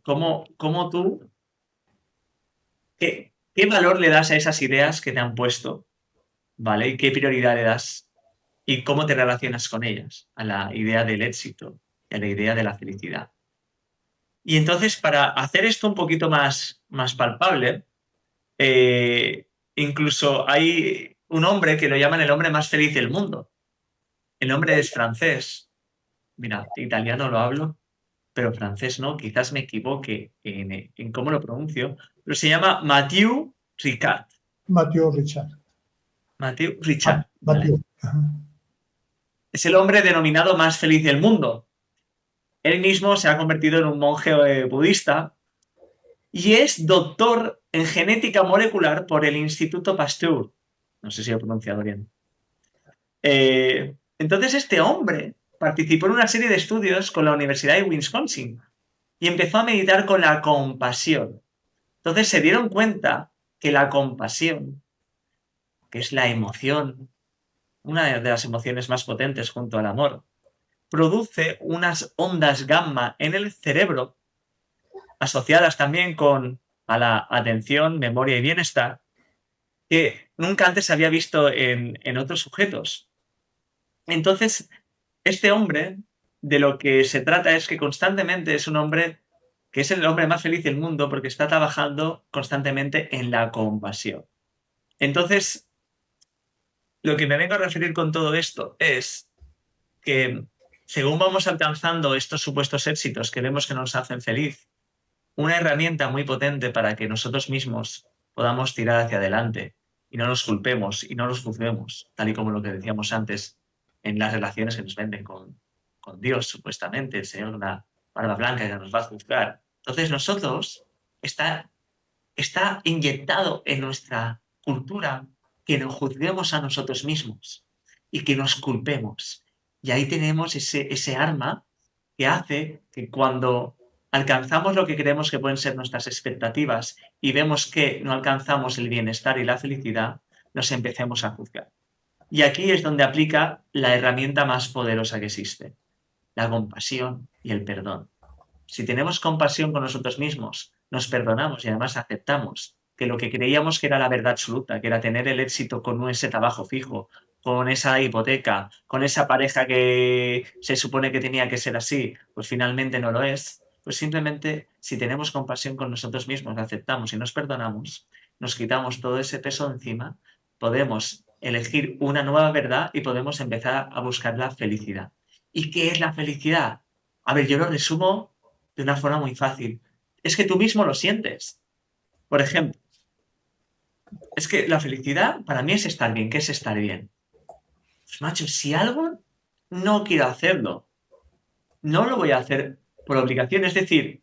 cómo tú, qué valor le das a esas ideas que te han puesto, ¿vale? Y qué prioridad le das y cómo te relacionas con ellas, a la idea del éxito y a la idea de la felicidad. Y entonces, para hacer esto un poquito más palpable, incluso hay un hombre que lo llaman el hombre más feliz del mundo. El hombre es francés. Mira, italiano lo hablo, pero francés no, quizás me equivoque en cómo lo pronuncio, pero se llama Mathieu Ricard. Mathieu Richard. Mathieu Richard, ¿vale? Mathieu. Es el hombre denominado más feliz del mundo. Él mismo se ha convertido en un monje budista y es doctor en genética molecular por el Instituto Pasteur. No sé si lo he pronunciado bien. Entonces este hombre participó en una serie de estudios con la Universidad de Wisconsin y empezó a meditar con la compasión. Entonces se dieron cuenta que la compasión, que es la emoción, una de las emociones más potentes junto al amor, produce unas ondas gamma en el cerebro asociadas también a la atención, memoria y bienestar, que nunca antes se había visto en otros sujetos. Entonces, este hombre, de lo que se trata es que constantemente es un hombre que es el hombre más feliz del mundo porque está trabajando constantemente en la compasión. Entonces, lo que me vengo a referir con todo esto es que según vamos alcanzando estos supuestos éxitos que vemos que nos hacen feliz, una herramienta muy potente para que nosotros mismos podamos tirar hacia adelante y no nos culpemos y no nos juzguemos, tal y como lo que decíamos antes en las relaciones que nos venden con Dios, supuestamente, el Señor, una barba blanca que nos va a juzgar. Entonces nosotros está inyectado en nuestra cultura que nos juzguemos a nosotros mismos y que nos culpemos. Y ahí tenemos ese arma que hace que cuando alcanzamos lo que creemos que pueden ser nuestras expectativas y vemos que no alcanzamos el bienestar y la felicidad, nos empecemos a juzgar. Y aquí es donde aplica la herramienta más poderosa que existe, la compasión y el perdón. Si tenemos compasión con nosotros mismos, nos perdonamos y además aceptamos que lo que creíamos que era la verdad absoluta, que era tener el éxito con ese trabajo fijo, con esa hipoteca, con esa pareja que se supone que tenía que ser así, pues finalmente no lo es, pues simplemente si tenemos compasión con nosotros mismos, aceptamos y nos perdonamos, nos quitamos todo ese peso encima, podemos elegir una nueva verdad y podemos empezar a buscar la felicidad. ¿Y qué es la felicidad? A ver, yo lo resumo de una forma muy fácil. Es que tú mismo lo sientes. Por ejemplo, es que la felicidad para mí es estar bien. ¿Qué es estar bien? Pues macho, si algo no quiero hacerlo, no lo voy a hacer por obligación. Es decir,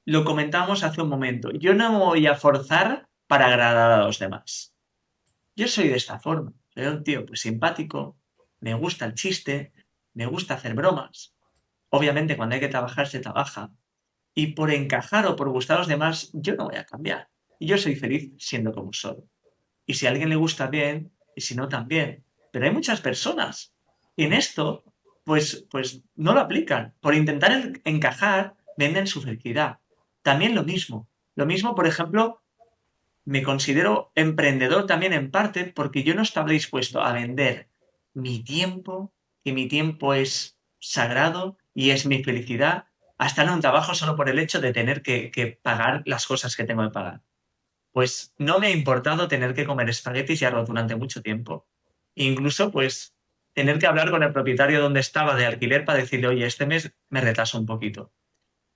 lo comentamos hace un momento. Yo no me voy a forzar para agradar a los demás. Yo soy de esta forma. Soy un tío pues simpático, me gusta el chiste, me gusta hacer bromas. Obviamente cuando hay que trabajar se trabaja. Y por encajar o por gustar a los demás, yo no voy a cambiar. Y yo soy feliz siendo como soy. Y si a alguien le gusta bien, y si no también. Pero hay muchas personas que en esto, pues no lo aplican. Por intentar encajar, venden su felicidad. También lo mismo. Lo mismo, por ejemplo, me considero emprendedor también en parte porque yo no estaba dispuesto a vender mi tiempo, que mi tiempo es sagrado y es mi felicidad, a estar en un trabajo solo por el hecho de tener que pagar las cosas que tengo que pagar. Pues no me ha importado tener que comer espaguetis y arroz durante mucho tiempo. Incluso, pues, tener que hablar con el propietario donde estaba de alquiler para decirle, oye, este mes me retraso un poquito.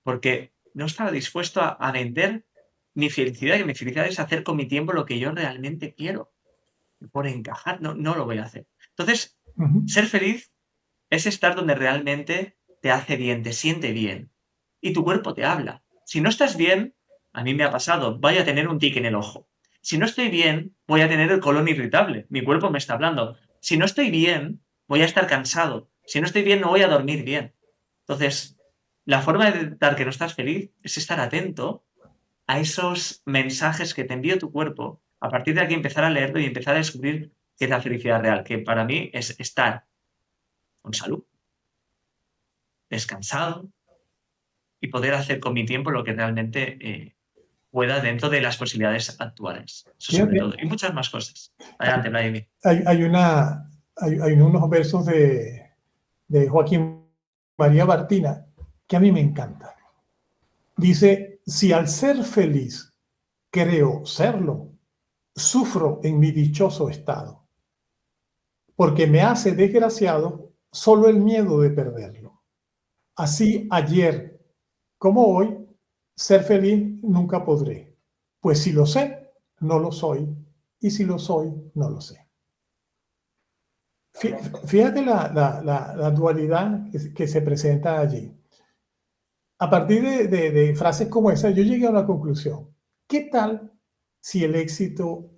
Porque no estaba dispuesto a vender mi felicidad, y mi felicidad es hacer con mi tiempo lo que yo realmente quiero. Por encajar, no lo voy a hacer. Entonces, Ujú. ser feliz es estar donde realmente te hace bien, te siente bien. Y tu cuerpo te habla. Si no estás bien, a mí me ha pasado, voy a tener un tic en el ojo. Si no estoy bien, voy a tener el colon irritable. Mi cuerpo me está hablando. Si no estoy bien, voy a estar cansado. Si no estoy bien, no voy a dormir bien. Entonces, la forma de detectar que no estás feliz es estar atento a esos mensajes que te envía tu cuerpo. A partir de aquí empezar a leerlo y empezar a descubrir qué es la felicidad real, que para mí es estar con salud, descansado y poder hacer con mi tiempo lo que realmente pueda dentro de las posibilidades actuales. Eso sobre Fíjate, todo. Y muchas más cosas. Adelante, Vladimir. hay unos versos de Joaquín María Martina que a mí me encantan. Dice, si al ser feliz creo serlo, sufro en mi dichoso estado, porque me hace desgraciado solo el miedo de perderlo. Así ayer como hoy, ser feliz nunca podré, pues si lo sé, no lo soy, y si lo soy, no lo sé. Fíjate la dualidad que se presenta allí. A partir de frases como esa, yo llegué a una conclusión. ¿Qué tal si el éxito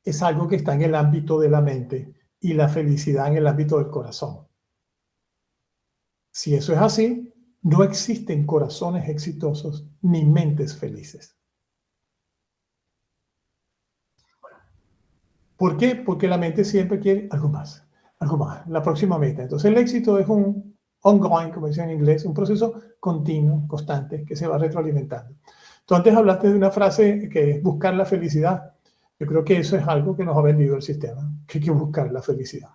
es algo que está en el ámbito de la mente y la felicidad en el ámbito del corazón? Si eso es así, no existen corazones exitosos ni mentes felices. ¿Por qué? Porque la mente siempre quiere algo más, la próxima meta. Entonces el éxito es un ongoing, como dicen en inglés, un proceso continuo, constante, que se va retroalimentando. Tú antes hablaste de una frase que es buscar la felicidad. Yo creo que eso es algo que nos ha vendido el sistema, que hay que buscar la felicidad.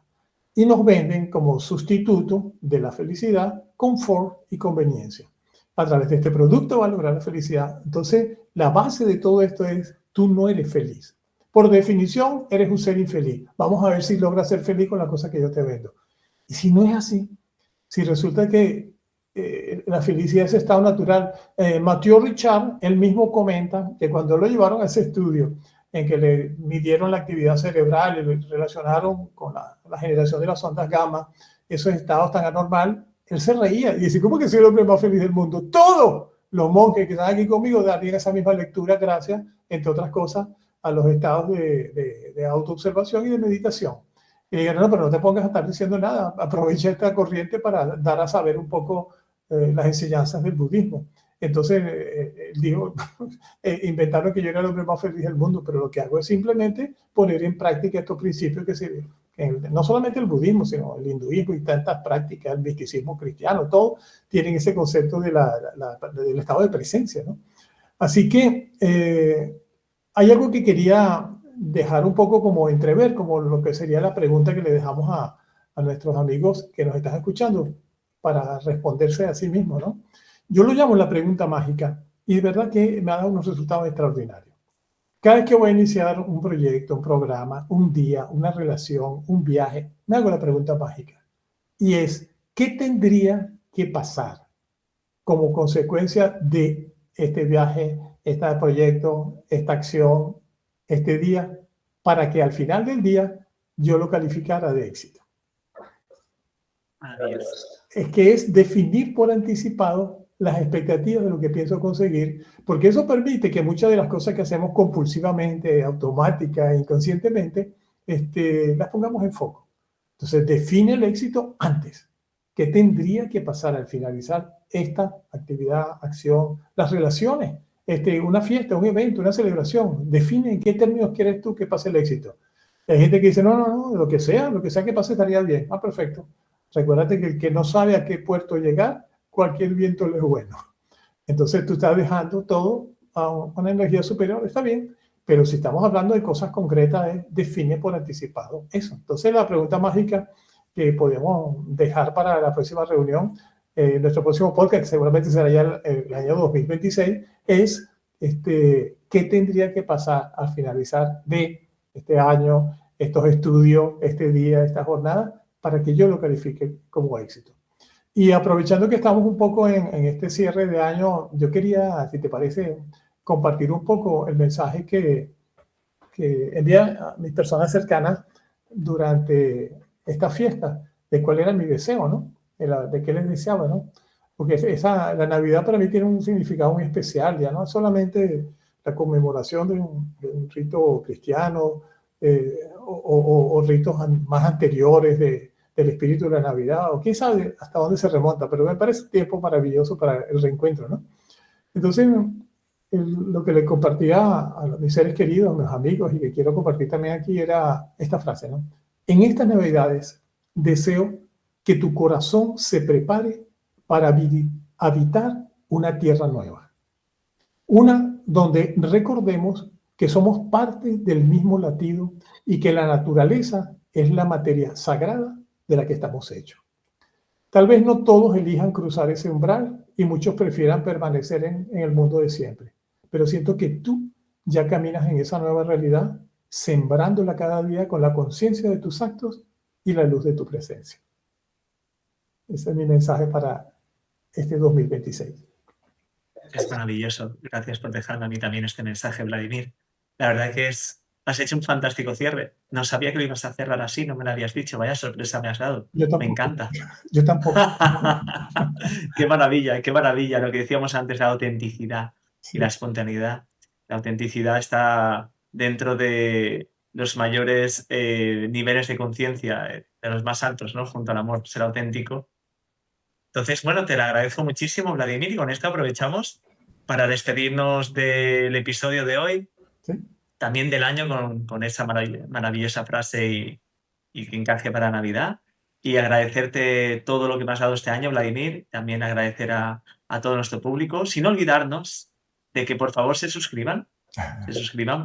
Y nos venden como sustituto de la felicidad confort y conveniencia. A través de este producto va a lograr la felicidad. Entonces, la base de todo esto es, tú no eres feliz. Por definición, eres un ser infeliz. Vamos a ver si logras ser feliz con la cosa que yo te vendo. Y si no es así, si resulta que la felicidad es estado natural, Mathieu Ricard, él mismo comenta que cuando lo llevaron a ese estudio en que le midieron la actividad cerebral y lo relacionaron con la generación de las ondas gamma, esos estados tan anormal, él se reía y decía, ¿cómo que soy el hombre más feliz del mundo? Todos los monjes que están aquí conmigo darían esa misma lectura gracias, entre otras cosas, a los estados de autoobservación y de meditación. Y dijeron, no, pero no te pongas a estar diciendo nada, aprovecha esta corriente para dar a saber un poco las enseñanzas del budismo. Entonces, él dijo, inventaron que yo era el hombre más feliz del mundo, pero lo que hago es simplemente poner en práctica estos principios no solamente el budismo, sino el hinduismo y tantas prácticas, el misticismo cristiano, todo tienen ese concepto del estado de presencia, ¿no? Así que hay algo que quería dejar un poco como entrever, como lo que sería la pregunta que le dejamos a nuestros amigos que nos están escuchando para responderse a sí mismos, ¿no? Yo lo llamo la pregunta mágica y es verdad que me ha dado unos resultados extraordinarios. Cada vez que voy a iniciar un proyecto, un programa, un día, una relación, un viaje, me hago la pregunta mágica. Y es, ¿qué tendría que pasar como consecuencia de este viaje, este proyecto, esta acción, este día, para que al final del día yo lo calificara de éxito? Maravilloso. Es que es definir por anticipado las expectativas de lo que pienso conseguir, porque eso permite que muchas de las cosas que hacemos compulsivamente, automáticas, inconscientemente, las pongamos en foco. Entonces, define el éxito antes. ¿Qué tendría que pasar al finalizar esta actividad, acción, las relaciones? Una fiesta, un evento, una celebración. Define en qué términos quieres tú que pase el éxito. Hay gente que dice, no, no, no, lo que sea que pase estaría bien. Ah, perfecto. Recuérdate que el que no sabe a qué puerto llegar, cualquier viento le es bueno. Entonces tú estás dejando todo a una energía superior, está bien, pero si estamos hablando de cosas concretas, define por anticipado eso. Entonces la pregunta mágica que podemos dejar para la próxima reunión, nuestro próximo podcast, que seguramente será ya el año 2026, es qué tendría que pasar al finalizar de este año, estos estudios, este día, esta jornada, para que yo lo califique como éxito. Y aprovechando que estamos un poco en este cierre de año, yo quería, si te parece, compartir un poco el mensaje que envían a mis personas cercanas durante esta fiesta, de cuál era mi deseo, ¿no? De qué les deseaba, ¿no? Porque la Navidad para mí tiene un significado muy especial, ya no es solamente la conmemoración de un rito cristiano o ritos más anteriores del espíritu de la Navidad, o quién sabe hasta dónde se remonta, pero me parece un tiempo maravilloso para el reencuentro, ¿no? Entonces, lo que le compartía a mis seres queridos, a mis amigos, y que quiero compartir también aquí, era esta frase, ¿no? En estas Navidades deseo que tu corazón se prepare para habitar una tierra nueva. Una donde recordemos que somos parte del mismo latido y que la naturaleza es la materia sagrada de la que estamos hechos. Tal vez no todos elijan cruzar ese umbral y muchos prefieran permanecer en el mundo de siempre, pero siento que tú ya caminas en esa nueva realidad, sembrándola cada día con la conciencia de tus actos y la luz de tu presencia. Ese es mi mensaje para este 2026. Es maravilloso. Gracias por dejarme a mí también este mensaje, Vladimir. La verdad que has hecho un fantástico cierre. No sabía que lo ibas a cerrar así, no me lo habías dicho. Vaya sorpresa me has dado. Yo Me tampoco. encanta. Yo tampoco. Qué maravilla. Lo que decíamos antes, la autenticidad y la espontaneidad. La autenticidad está dentro de los mayores niveles de conciencia, de los más altos, ¿no? Junto al amor, ser auténtico. Entonces, bueno, te lo agradezco muchísimo, Vladimir, y con esto aprovechamos para despedirnos del episodio de hoy, ¿Sí? también del año con esa maravillosa frase y que encaje para Navidad. Y agradecerte todo lo que me has dado este año, Vladimir. También agradecer a todo nuestro público, sin olvidarnos de que por favor se suscriban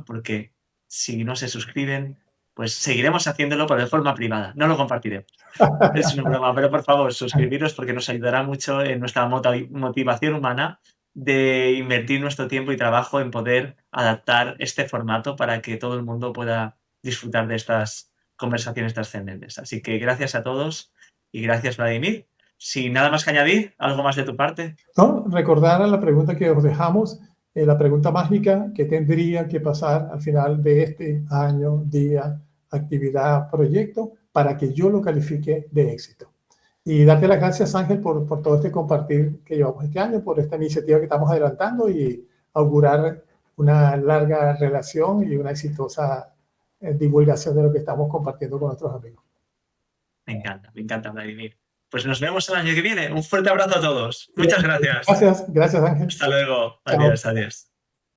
porque si no se suscriben, pues seguiremos haciéndolo, pero de forma privada, no lo compartiremos. Es una broma, pero por favor, suscribiros porque nos ayudará mucho en nuestra motivación humana de invertir nuestro tiempo y trabajo en poder adaptar este formato para que todo el mundo pueda disfrutar de estas conversaciones trascendentes. Así que gracias a todos y gracias, Vladimir. Sin nada más que añadir, ¿algo más de tu parte? No, recordar la pregunta que os dejamos, la pregunta mágica que tendría que pasar al final de este año, día, actividad, proyecto, para que yo lo califique de éxito. Y darte las gracias, Ángel, por todo este compartir que llevamos este año, por esta iniciativa que estamos adelantando y augurar una larga relación y una exitosa divulgación de lo que estamos compartiendo con nuestros amigos. Me encanta, Vladimir. Pues nos vemos el año que viene. Un fuerte abrazo a todos. Muchas gracias. Gracias, Ángel. Hasta luego. Chao. Adiós.